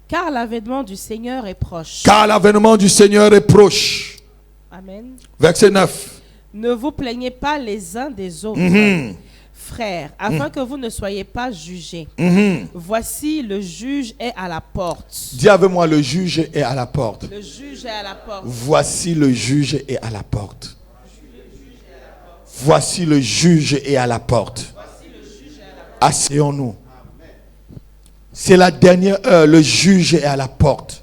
Car l'avènement du Seigneur est proche. Car l'avènement du Seigneur est proche. Amen. Verset 9. Ne vous plaignez pas les uns des autres, frères, afin que vous ne soyez pas jugés. Voici, le juge est à la porte. Dis avec moi, le juge est à la porte. Le juge est à la porte. Voici, le juge est à la porte. Voici, le juge est à la porte. Asseyons-nous. C'est la dernière heure, le juge est à la porte.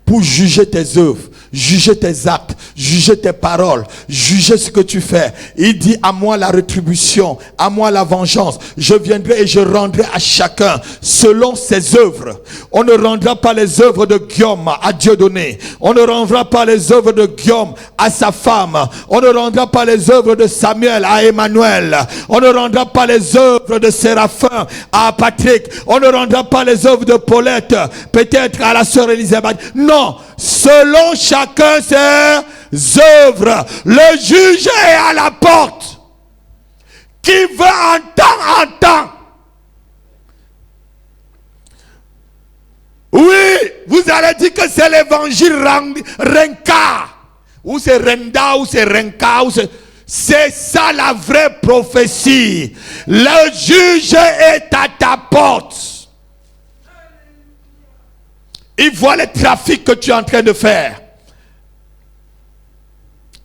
Pour juger tes œuvres, jugez tes actes, jugez tes paroles, jugez ce que tu fais. Il dit, à moi la rétribution, à moi la vengeance. Je viendrai et je rendrai à chacun selon ses œuvres. On ne rendra pas les œuvres de Guillaume à Dieudonné. On ne rendra pas les œuvres de Guillaume à sa femme. On ne rendra pas les œuvres de Samuel à Emmanuel. On ne rendra pas les œuvres de Séraphin à Patrick. On ne rendra pas les œuvres de Paulette peut-être à la sœur Elisabeth. Non, selon chacun ses œuvres. Le juge est à la porte. Qui veut entendre, entend. Oui, vous allez dire que c'est l'évangile Renka. Ou c'est Renda, ou c'est Renka, ou c'est ça la vraie prophétie. Le juge est à ta porte. Il voit les trafics que tu es en train de faire.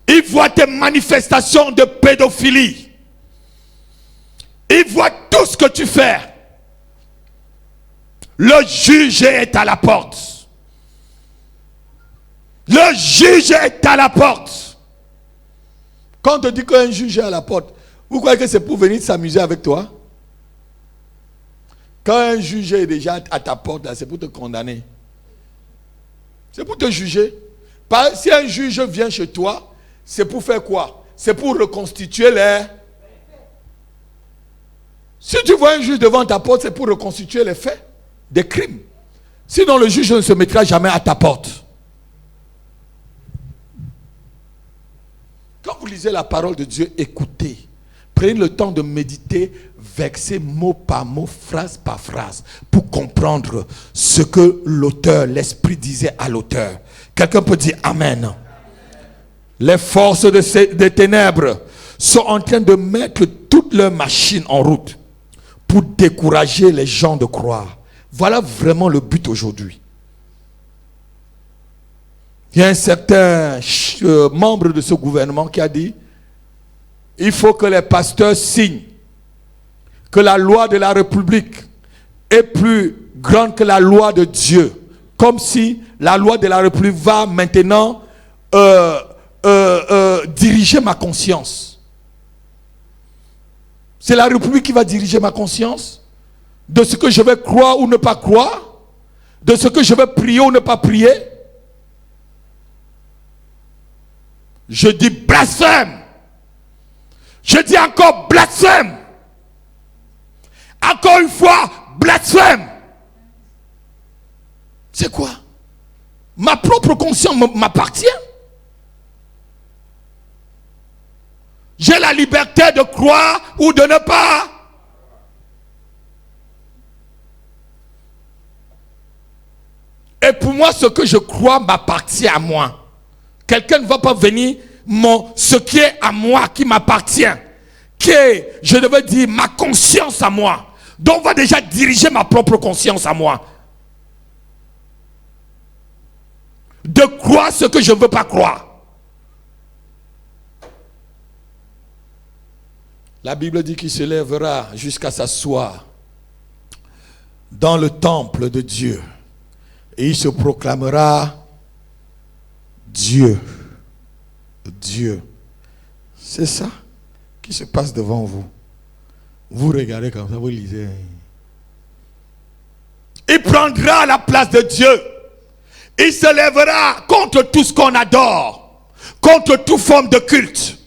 Il voit tes manifestations de pédophilie. Il voit tout ce que tu fais. Le juge est à la porte. Le juge est à la porte. Quand on te dit qu'un juge est à la porte, vous croyez que c'est pour venir s'amuser avec toi? Quand un juge est déjà à ta porte, c'est pour te condamner. C'est pour te juger. Si un juge vient chez toi, c'est pour faire quoi? C'est pour reconstituer les... Si tu vois un juge devant ta porte, c'est pour reconstituer les faits des crimes. Sinon, le juge ne se mettra jamais à ta porte. Quand vous lisez la parole de Dieu, écoutez. Prenez le temps de méditer, verset mot par mot, phrase par phrase, pour comprendre ce que l'auteur, l'esprit disait à l'auteur. Quelqu'un peut dire Amen. Les forces des ténèbres sont en train de mettre toutes leurs machines en route pour décourager les gens de croire. Voilà vraiment le but aujourd'hui. Il y a un certain membre de ce gouvernement qui a dit: il faut que les pasteurs signent que la loi de la République est plus grande que la loi de Dieu. Comme si la loi de la République va maintenant diriger ma conscience. C'est la République qui va diriger ma conscience de ce que je vais croire ou ne pas croire, de ce que je vais prier ou ne pas prier. Je dis blasphème. Je dis encore blasphème. Encore une fois, blasphème. C'est quoi? Ma propre conscience m'appartient. J'ai la liberté de croire ou de ne pas. Et pour moi, ce que je crois m'appartient à moi. Quelqu'un ne va pas venir, ce qui est à moi, qui m'appartient, qui est, je devais dire, ma conscience à moi. Donc, on va déjà diriger ma propre conscience à moi. De croire ce que je ne veux pas croire. La Bible dit qu'il se lèvera jusqu'à s'asseoir dans le temple de Dieu. Et il se proclamera Dieu. Dieu. C'est ça qui se passe devant vous. Vous regardez comme ça, vous lisez. Il prendra la place de Dieu. Il se lèvera contre tout ce qu'on adore, contre toute forme de culte,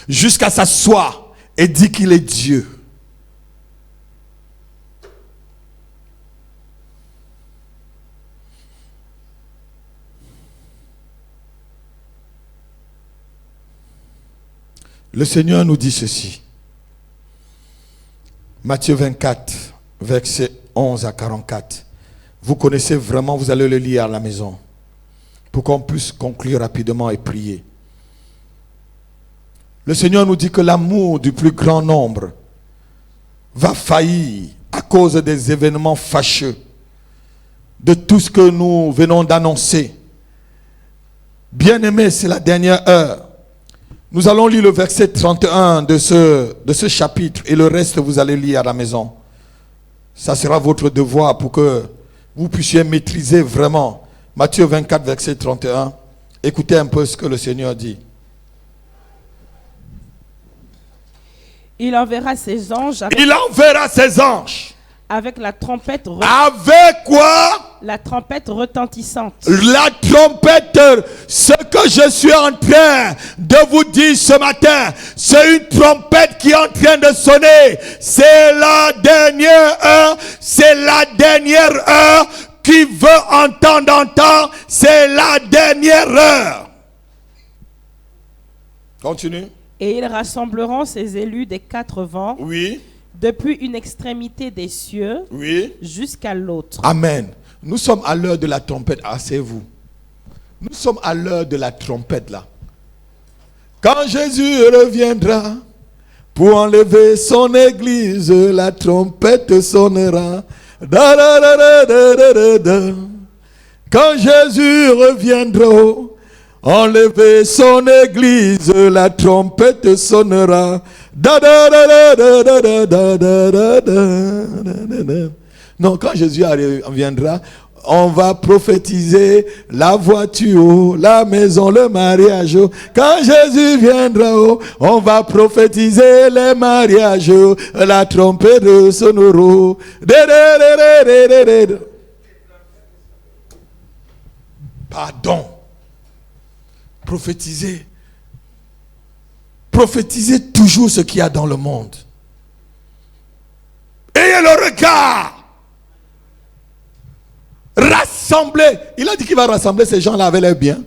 jusqu'à s'asseoir et dit qu'il est Dieu. Le Seigneur nous dit ceci. Matthieu 24, versets 11 à 44. Vous connaissez vraiment, vous allez le lire à la maison, pour qu'on puisse conclure rapidement et prier. Le Seigneur nous dit que l'amour du plus grand nombre va faillir à cause des événements fâcheux, de tout ce que nous venons d'annoncer. Bien-aimés, c'est la dernière heure. Nous allons lire le verset 31 de ce chapitre et le reste vous allez lire à la maison. Ça sera votre devoir pour que vous puissiez maîtriser vraiment Matthieu 24, verset 31 Écoutez un peu ce que le Seigneur dit. Il enverra ses anges. Avec la trompette. Avec quoi? La trompette retentissante. La trompette, ce que je suis en train de vous dire ce matin, c'est une trompette qui est en train de sonner. C'est la dernière heure. C'est la dernière heure. Qui veut entendre, c'est la dernière heure. Continue. Et ils rassembleront ces élus des 4 vents. Oui. Depuis une extrémité des cieux. Oui. Jusqu'à l'autre. Amen. Nous sommes à l'heure de la trompette. Asseyez-vous. Nous sommes à l'heure de la trompette là. Quand Jésus reviendra pour enlever son église, la trompette sonnera. Da, da, da, da, da, da, da. Quand Jésus reviendra enlever son église, la trompette sonnera. Da, da, da, da, da, da, da, da, da, da. Non, quand Jésus reviendra, on va prophétiser la voiture, la maison, le mariage. Quand Jésus viendra, on va prophétiser les mariages, la trompette sonnera. Pardon. Prophétiser. Prophétisez toujours ce qu'il y a dans le monde. Ayez le regard. Rassembler. Il a dit qu'il va rassembler ces gens-là avec leurs biens.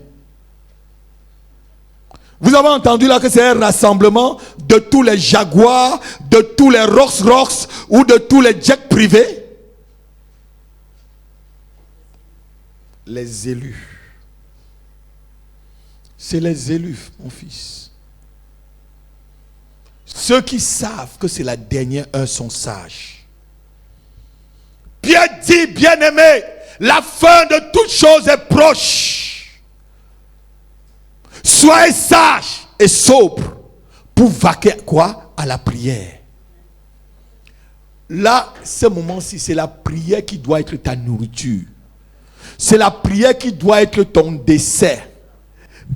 Vous avez entendu là que c'est un rassemblement de tous les Jaguars, de tous les Rolls-Royce ou de tous les jets privés. Les élus. C'est les élus, mon fils. Ceux qui savent que c'est la dernière heure sont sages. Bien dit, bien aimé. La fin de toute chose est proche. Soyez sages et sobres pour vaquer quoi? À la prière. Là, ce moment-ci, c'est la prière qui doit être ta nourriture. C'est la prière qui doit être ton dessert,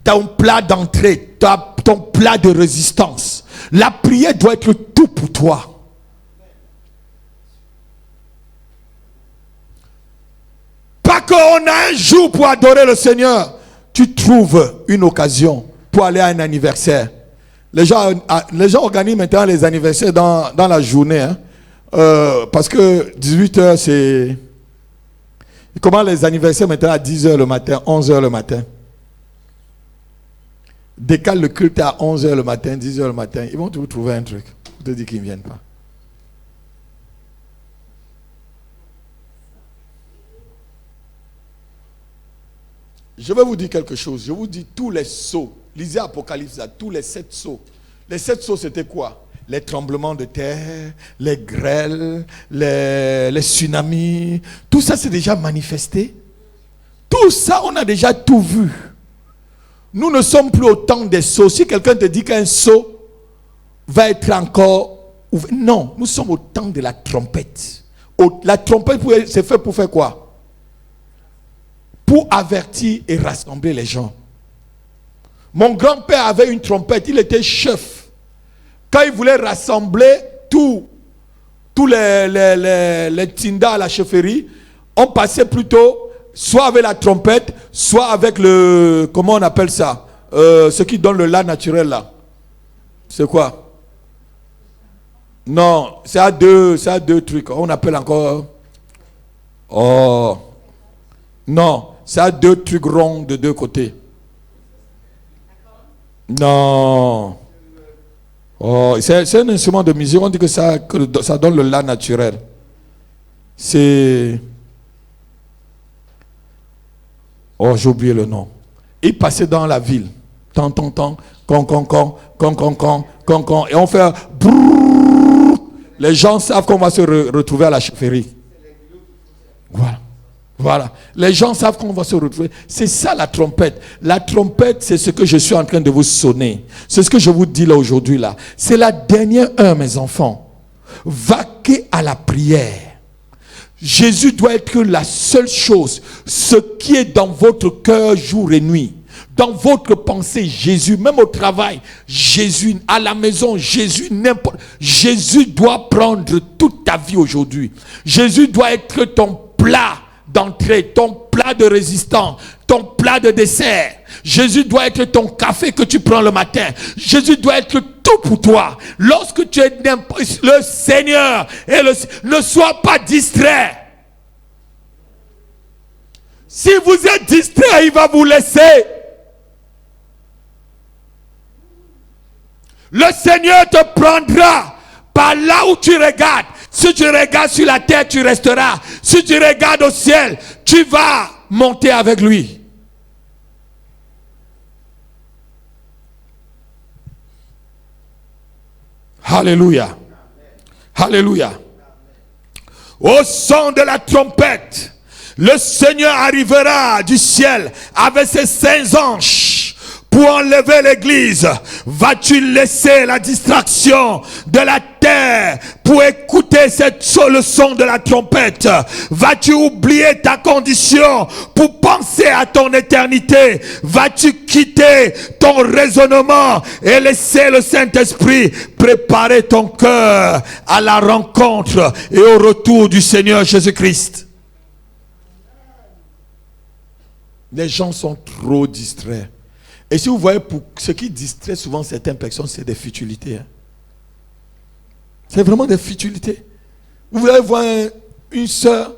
ton plat d'entrée, ton plat de résistance. La prière doit être tout pour toi. Pas qu'on a un jour pour adorer le Seigneur. Tu trouves une occasion pour aller à un anniversaire. Les gens organisent maintenant les anniversaires dans la journée. Hein. Parce que 18h, c'est... Ils commencent les anniversaires maintenant à 10h le matin, 11h le matin. Décale le culte à 11h le matin, 10h le matin. Ils vont toujours trouver un truc. Je te dis qu'ils ne viennent pas. Je vais vous dire quelque chose. Je vous dis tous les sceaux. Lisez Apocalypse là, tous les 7 sceaux. Les 7 sceaux, c'était quoi? Les tremblements de terre, les grêles, les tsunamis. Tout ça, c'est déjà manifesté. Tout ça, on a déjà tout vu. Nous ne sommes plus au temps des sceaux. Si quelqu'un te dit qu'un sceau va être encore ouvert. Non, nous sommes au temps de la trompette. La trompette, c'est fait pour faire quoi? Pour avertir et rassembler les gens. Mon grand-père avait une trompette, il était chef. Quand il voulait rassembler tous les tindas à la chefferie, on passait plutôt soit avec la trompette, soit avec le, comment on appelle ça, ce qui donne le lait naturel là. C'est quoi? Non, c'est à deux trucs. On appelle encore... Oh... Non, ça a 2 trucs ronds de 2 côtés. Non. Oh, c'est un instrument de musique. On dit que ça donne le la naturel. C'est... Oh, j'ai oublié le nom. Il passait dans la ville. Tant, con. Et on fait... Brrr. Les gens savent qu'on va se retrouver à la chefferie. Voilà. Les gens savent qu'on va se retrouver. C'est ça la trompette. La trompette, c'est ce que je suis en train de vous sonner. C'est ce que je vous dis là aujourd'hui là. C'est la dernière heure, mes enfants. Vaquez à la prière. Jésus doit être la seule chose. Ce qui est dans votre cœur jour et nuit dans votre pensée, Jésus, même au travail, Jésus, à la maison, Jésus, n'importe. Jésus doit prendre toute ta vie aujourd'hui. Jésus doit être ton plat d'entrée, ton plat de résistance, ton plat de dessert. Jésus doit être ton café que tu prends le matin. Jésus doit être tout pour toi. Lorsque tu es le Seigneur, ne sois pas distrait. Si vous êtes distrait, il va vous laisser. Le Seigneur te prendra par là où tu regardes. Si tu regardes sur la terre, tu resteras. Si tu regardes au ciel, tu vas monter avec lui. Alléluia. Alléluia. Au son de la trompette, le Seigneur arrivera du ciel avec ses saints anges pour enlever l'église. Vas-tu laisser la distraction de la terre pour écouter le son de la trompette? Vas-tu oublier ta condition pour penser à ton éternité? Vas-tu quitter ton raisonnement et laisser le Saint-Esprit préparer ton cœur à la rencontre et au retour du Seigneur Jésus-Christ? Les gens sont trop distraits. Et si vous voyez, pour ce qui distrait souvent certaines personnes, c'est des futilités. Hein. C'est vraiment des futilités. Vous allez voir une soeur,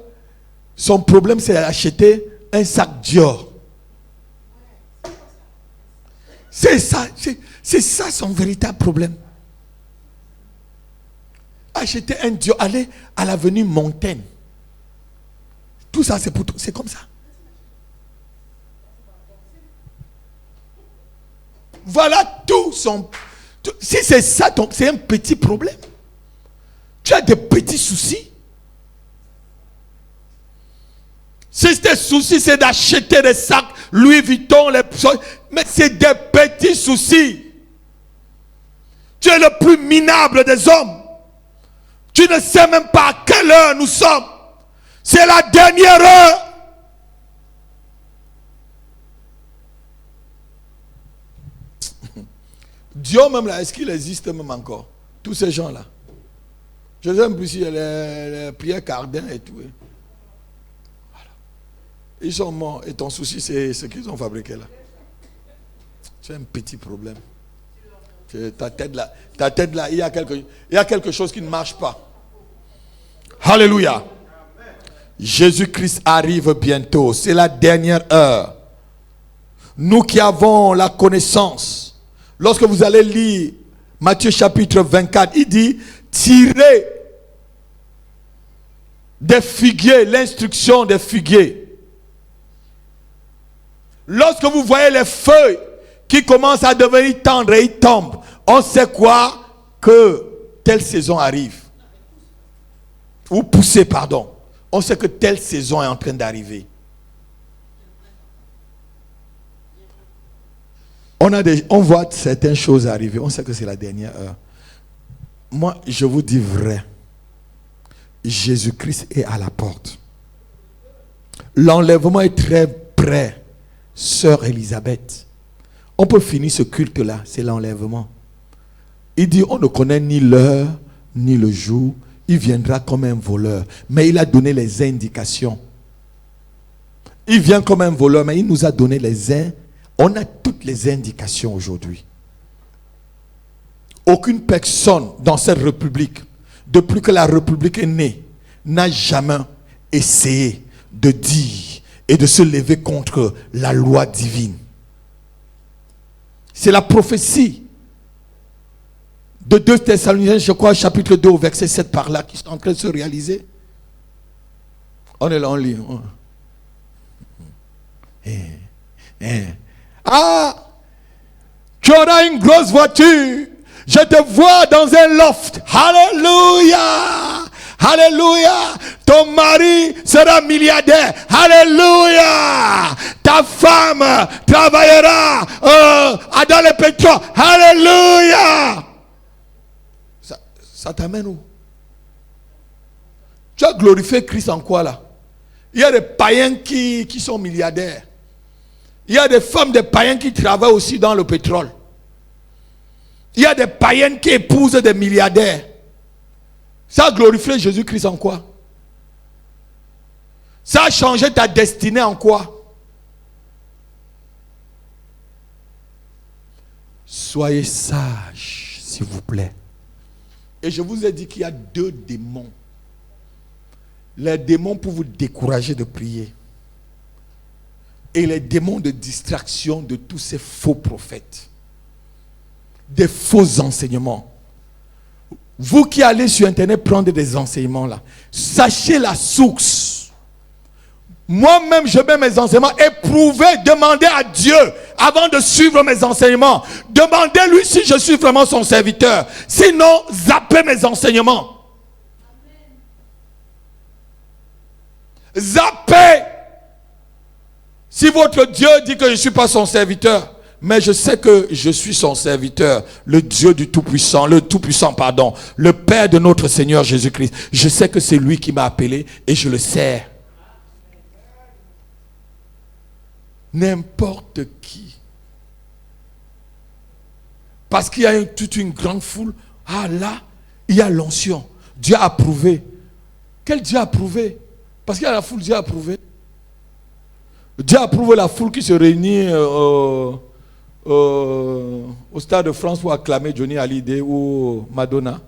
son problème c'est d'acheter un sac Dior. C'est ça son véritable problème. Acheter un Dior, aller à l'avenue Montaigne. Tout ça c'est pour tout, c'est comme ça. Voilà tout son... Si c'est ça, c'est un petit problème. Tu as des petits soucis. Si tes soucis, c'est d'acheter des sacs Louis Vuitton, mais c'est des petits soucis. Tu es le plus minable des hommes. Tu ne sais même pas à quelle heure nous sommes. C'est la dernière heure. Dieu même là, est-ce qu'il existe même encore? Tous ces gens-là. Je ne sais même plus si les prières Cardin et tout. Voilà. Ils sont morts. Et ton souci, c'est ce qu'ils ont fabriqué là. C'est un petit problème. Ta tête là, il y a quelque chose qui ne marche pas. Alléluia. Jésus-Christ arrive bientôt. C'est la dernière heure. Nous qui avons la connaissance. Lorsque vous allez lire Matthieu chapitre 24, il dit, tirez des figuiers, l'instruction des figuiers. Lorsque vous voyez les feuilles qui commencent à devenir tendres et ils tombent, on sait quoi? Que telle saison arrive. Ou pousser, pardon. On sait que telle saison est en train d'arriver. On voit certaines choses arriver. On sait que c'est la dernière heure. Moi, je vous dis vrai. Jésus-Christ est à la porte. L'enlèvement est très près. Sœur Elisabeth. On peut finir ce culte-là. C'est l'enlèvement. Il dit, on ne connaît ni l'heure, ni le jour. Il viendra comme un voleur. Mais il a donné les indications. Il vient comme un voleur, mais il nous a donné les indications. On a toutes les indications aujourd'hui. Aucune personne dans cette république, depuis que la république est née, n'a jamais essayé de dire et de se lever contre la loi divine. C'est la prophétie de 2 Thessaloniciens, je crois, chapitre 2, verset 7 par là, qui est en train de se réaliser. On est là, on lit. Ah, tu auras une grosse voiture. Je te vois dans un loft. Alléluia. Alléluia. Ton mari sera milliardaire. Alléluia. Ta femme travaillera dans le pétrole. Alléluia. Ça t'amène où? Tu as glorifié Christ en quoi là? Il y a des païens qui sont milliardaires. Il y a des femmes, des païens qui travaillent aussi dans le pétrole. Il y a des païennes qui épousent des milliardaires. Ça a glorifié Jésus-Christ en quoi? Ça a changé ta destinée en quoi? Soyez sages, s'il vous plaît. Et je vous ai dit qu'il y a 2 démons. Les démons pour vous décourager de prier. Et les démons de distraction de tous ces faux prophètes. Des faux enseignements. Vous qui allez sur Internet prendre des enseignements là, sachez la source. Moi-même, je mets mes enseignements. Éprouvez, demandez à Dieu avant de suivre mes enseignements. Demandez-lui si je suis vraiment son serviteur. Sinon, zappez mes enseignements. Zappez. Si votre Dieu dit que je ne suis pas son serviteur, mais je sais que je suis son serviteur, le Dieu du Tout-Puissant, le Père de notre Seigneur Jésus-Christ. Je sais que c'est lui qui m'a appelé et je le sers. N'importe qui. Parce qu'il y a toute une grande foule. Ah là, il y a l'onction. Dieu a approuvé. Quel Dieu a approuvé? Parce qu'il y a la foule, Dieu a approuvé. Dieu a approuvé la foule qui se réunit au Stade de France pour acclamer Johnny Hallyday ou Madonna.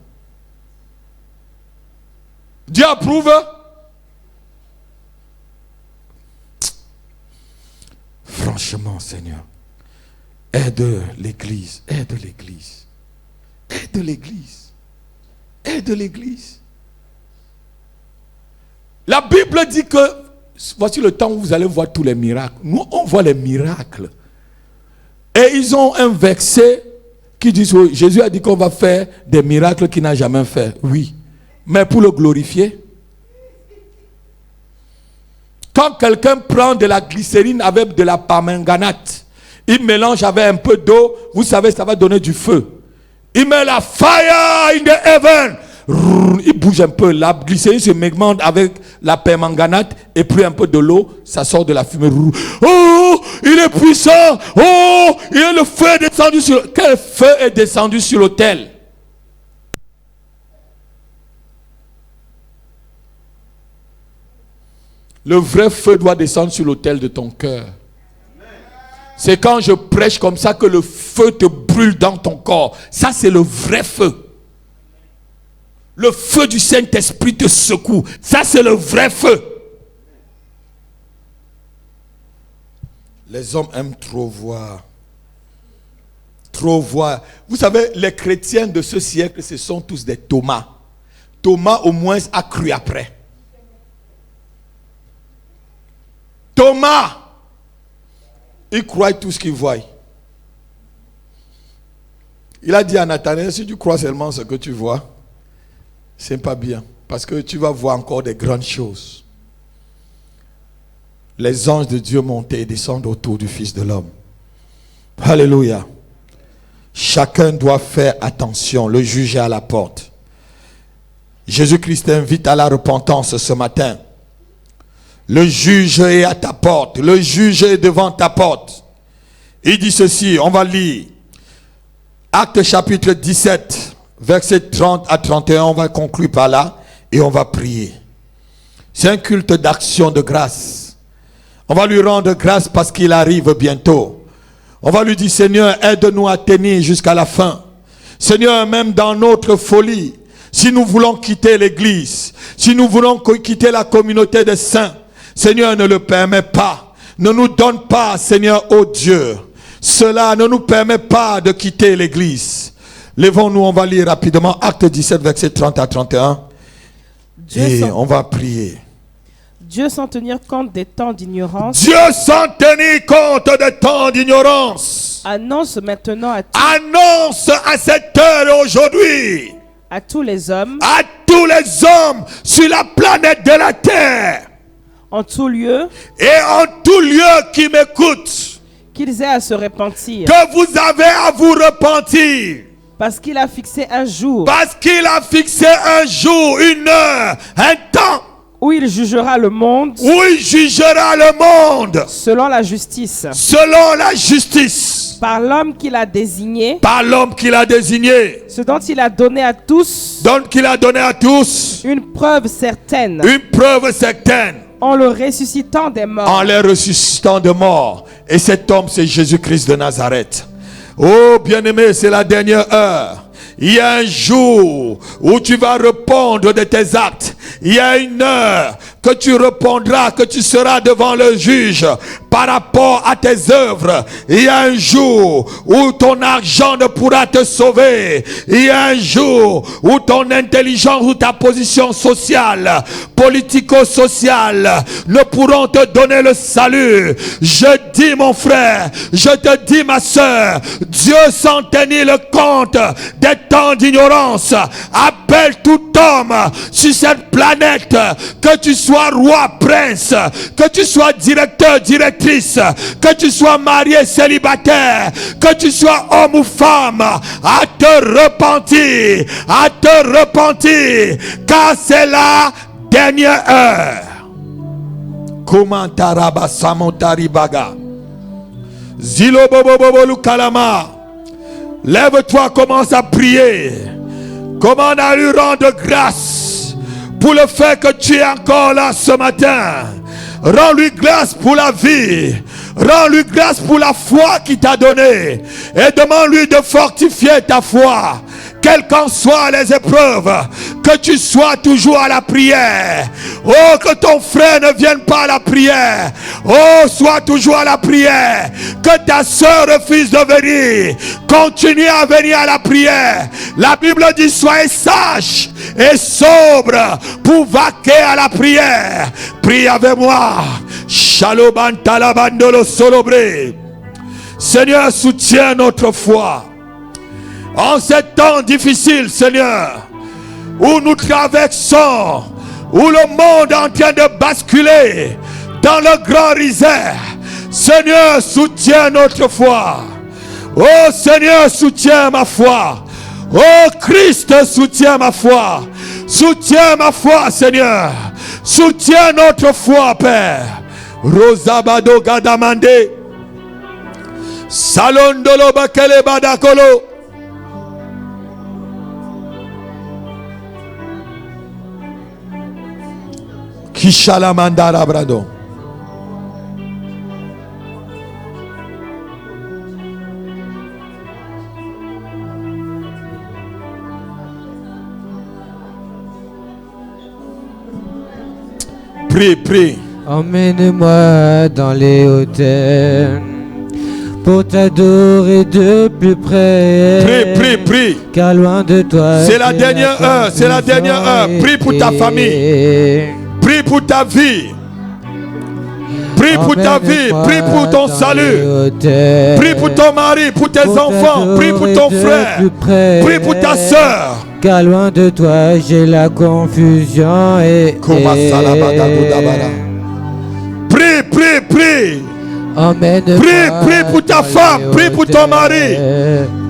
Dieu approuve. Franchement, Seigneur, aide l'Église, aide l'Église, aide l'Église, aide l'Église. La Bible dit que voici le temps où vous allez voir tous les miracles. Nous, on voit les miracles. Et ils ont un verset qui dit, Jésus a dit qu'on va faire des miracles qu'il n'a jamais fait. Oui, mais pour le glorifier. Quand quelqu'un prend de la glycérine avec de la permanganate, il mélange avec un peu d'eau, vous savez, ça va donner du feu. Il met la fire in the heaven. Il bouge un peu, la glycérine se mégmente avec la permanganate et puis un peu de l'eau, ça sort de la fumée. Oh, il est puissant. Oh, le feu est descendu sur... Quel feu est descendu sur l'autel? Le vrai feu doit descendre sur l'autel de ton cœur. C'est quand je prêche comme ça que le feu te brûle dans ton corps. Ça, c'est le vrai feu. Le feu du Saint-Esprit te secoue. Ça, c'est le vrai feu. Les hommes aiment trop voir. Trop voir. Vous savez, les chrétiens de ce siècle, ce sont tous des Thomas. Thomas, au moins, a cru après. Thomas, il croit tout ce qu'il voit. Il a dit à Nathanaël, si tu crois seulement ce que tu vois, c'est pas bien. Parce que tu vas voir encore des grandes choses. Les anges de Dieu montaient et descendent autour du Fils de l'homme. Alléluia. Chacun doit faire attention. Le juge est à la porte. Jésus-Christ t'invite à la repentance ce matin. Le juge est à ta porte. Le juge est devant ta porte. Il dit ceci, on va lire. Actes chapitre 17, versets 30 à 31. On va conclure par là et on va prier. C'est un culte d'action de grâce. On va lui rendre grâce parce qu'il arrive bientôt. On va lui dire, Seigneur, aide-nous à tenir jusqu'à la fin. Seigneur, même dans notre folie, si nous voulons quitter l'église, si nous voulons quitter la communauté des saints, Seigneur, ne le permet pas. Ne nous donne pas, Seigneur, ô Dieu. Cela ne nous permet pas de quitter l'église. Lèvons-nous, on va lire rapidement Acte 17, verset 30 à 31. On va prier. Dieu sans tenir compte des temps d'ignorance. Dieu sans tenir compte des temps d'ignorance. Annonce maintenant annonce à cette heure aujourd'hui. À tous les hommes. À tous les hommes sur la planète de la terre. En tout lieu. Et en tout lieu qui m'écoutent. Qu'ils aient à se repentir. Que vous avez à vous repentir. Parce qu'il a fixé un jour. Parce qu'il a fixé un jour, une heure, un temps. Où il jugera le monde. Où il jugera le monde. Selon la justice. Selon la justice. Par l'homme qu'il a désigné. Par l'homme qu'il a désigné. Ce dont il a donné à tous. Donc il a donné à tous. Une preuve certaine. Une preuve certaine. En le ressuscitant des morts. En les ressuscitant des morts. Et cet homme, c'est Jésus-Christ de Nazareth. Oh bien-aimé, c'est la dernière heure. Il y a un jour où tu vas répondre de tes actes. Il y a une heure que tu répondras, que tu seras devant le juge par rapport à tes œuvres. Il y a un jour où ton argent ne pourra te sauver. Il y a un jour où ton intelligence ou ta position sociale, politico-sociale ne pourront te donner le salut. Je dis mon frère, je te dis ma soeur, Dieu s'en tenir le compte des temps d'ignorance. Appelle tout homme sur cette planète, que tu sois roi, prince, que tu sois directeur, directrice, que tu sois marié, célibataire, que tu sois homme ou femme, à te repentir, car c'est la dernière heure. Comment taraba samontari baga zilo bobo bobo lukalama. Lève-toi, commence à prier. Comment on a lui rendre grâce pour le fait que tu es encore là ce matin. Rends-lui grâce pour la vie. Rends-lui grâce pour la foi qu'il t'a donnée. Et demande-lui de fortifier ta foi. Quelles qu'en soient les épreuves, que tu sois toujours à la prière. Oh, que ton frère ne vienne pas à la prière. Oh, sois toujours à la prière. Que ta soeur refuse de venir. Continue à venir à la prière. La Bible dit, soyez sages et sobres pour vaquer à la prière. Prie avec moi. Shaloban talabandolo solobre. Seigneur, soutiens notre foi. En ces temps difficiles, Seigneur, où nous traversons, où le monde est en train de basculer dans le grand risère, Seigneur, soutiens notre foi. Oh Seigneur, soutiens ma foi. Oh Christ, soutiens ma foi. Soutiens ma foi, Seigneur. Soutiens notre foi, Père. Rosabado Gadamande. Salondolo Bakele Badakolo. Kishalamandara Brado. Prie, prie. Emmène-moi dans les hauteurs pour t'adorer de plus près. Prie, prie, prie. Car loin de toi, c'est la dernière heure, c'est la dernière heure. Prie pour ta famille. Prie pour ta vie. Prie pour ta vie. Prie pour ton salut. Prie pour ton mari, pour tes enfants. Prie pour ton frère. Prie pour ta soeur. Car loin de toi, j'ai la confusion et prie, prie, prie. Prie, prie pour ta femme. Prie pour ton mari.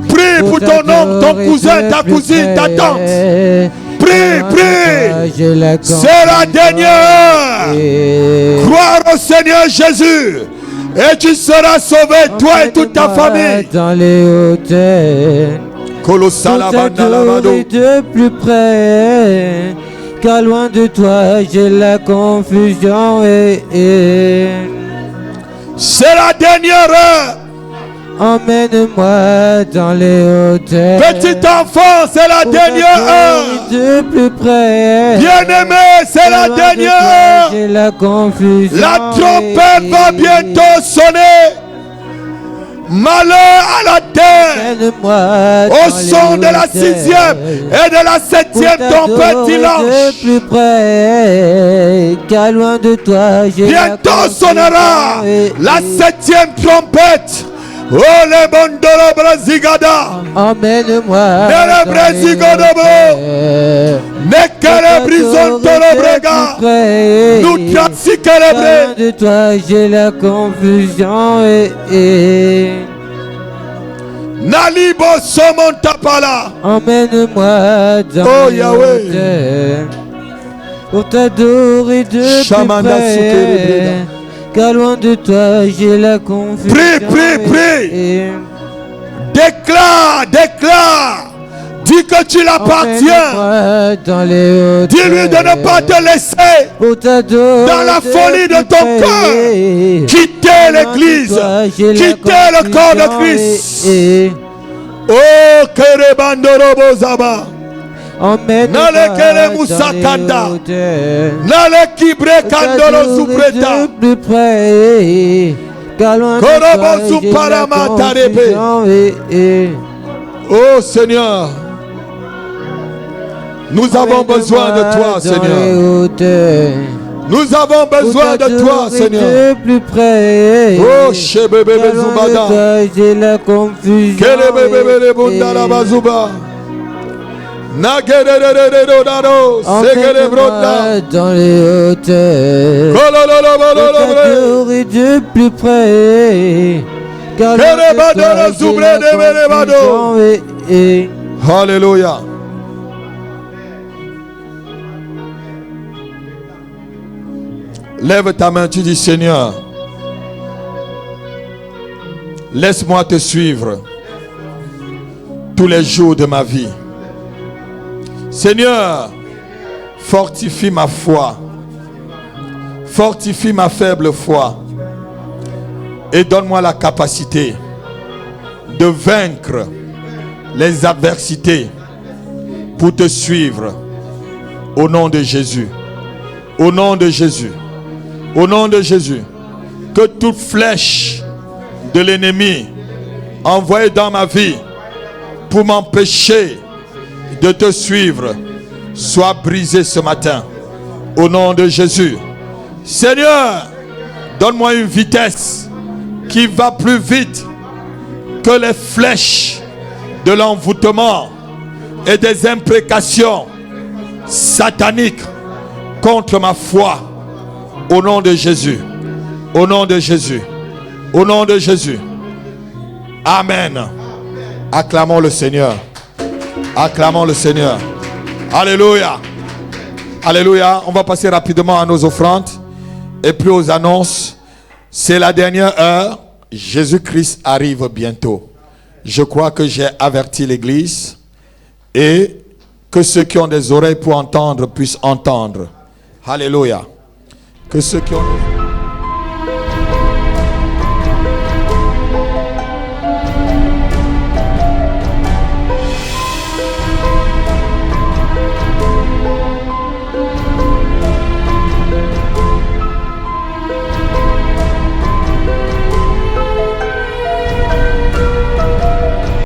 Prie pour ton homme, ton cousin, ta cousine, ta tante. Prie, prie. C'est la dernière heure. Croire au Seigneur Jésus et tu seras sauvé, toi et toute ta famille. Dans les hauteurs, pour t'adorer de plus près, car loin de toi j'ai la confusion et c'est la dernière heure. Emmène-moi dans les hauteurs. Petit enfant, c'est la dernière heure. De plus près. Bien-aimé, c'est la dernière heure. J'ai la confusion. La trompette va bientôt sonner. Malheur à la terre. Au son de la 6e et de la 7e trompette dimanche. Plus près, car loin de toi, bientôt sonnera la 7e trompette. Oh les bondolo brasigada. Emmène-moi. Nele brasigodobo. Nekele brisontolo brega. Nous trafikele de toi j'ai la confusion et Nalibo somontapala. Emmène-moi dans oh Yahweh. Pour t'adorer de plus près, car loin de toi j'ai la confusion. Prie. Déclare. Dis que tu l'appartiens. Dis-lui de ne pas te laisser dans la folie de ton cœur. Quitter l'église. Quitter le corps de Christ. Oh, Kerebandoro Zaba. Nale kele musakanda. Nale kibre kandolo supreta. Korobo suparama tarebe. Oh Seigneur, nous avons besoin de toi, Seigneur. Nous avons besoin de toi, Seigneur. Oh, Shebebe Zubada. Kelebebe Bundala Bazuba. Nagerero, Segere Bronda. Dans les hauteurs. T'adorer de plus près. Alléluia. Lève ta main, tu dis Seigneur, laisse-moi te suivre tous les jours de ma vie. Seigneur, fortifie ma foi, fortifie ma faible foi et donne-moi la capacité de vaincre les adversités pour te suivre au nom de Jésus. Au nom de Jésus. Au nom de Jésus. Que toute flèche de l'ennemi envoyée dans ma vie pour m'empêcher de te suivre soit brisée ce matin. Au nom de Jésus. Seigneur, donne-moi une vitesse qui va plus vite que les flèches de l'envoûtement et des imprécations sataniques contre ma foi. Au nom de Jésus. Au nom de Jésus. Au nom de Jésus. Amen. Acclamons le Seigneur. Acclamons le Seigneur. Alléluia. Alléluia. On va passer rapidement à nos offrandes et puis aux annonces. C'est la dernière heure. Jésus-Christ arrive bientôt. Je crois que j'ai averti l'église et que ceux qui ont des oreilles pour entendre puissent entendre. Alléluia. Que ceux qui ont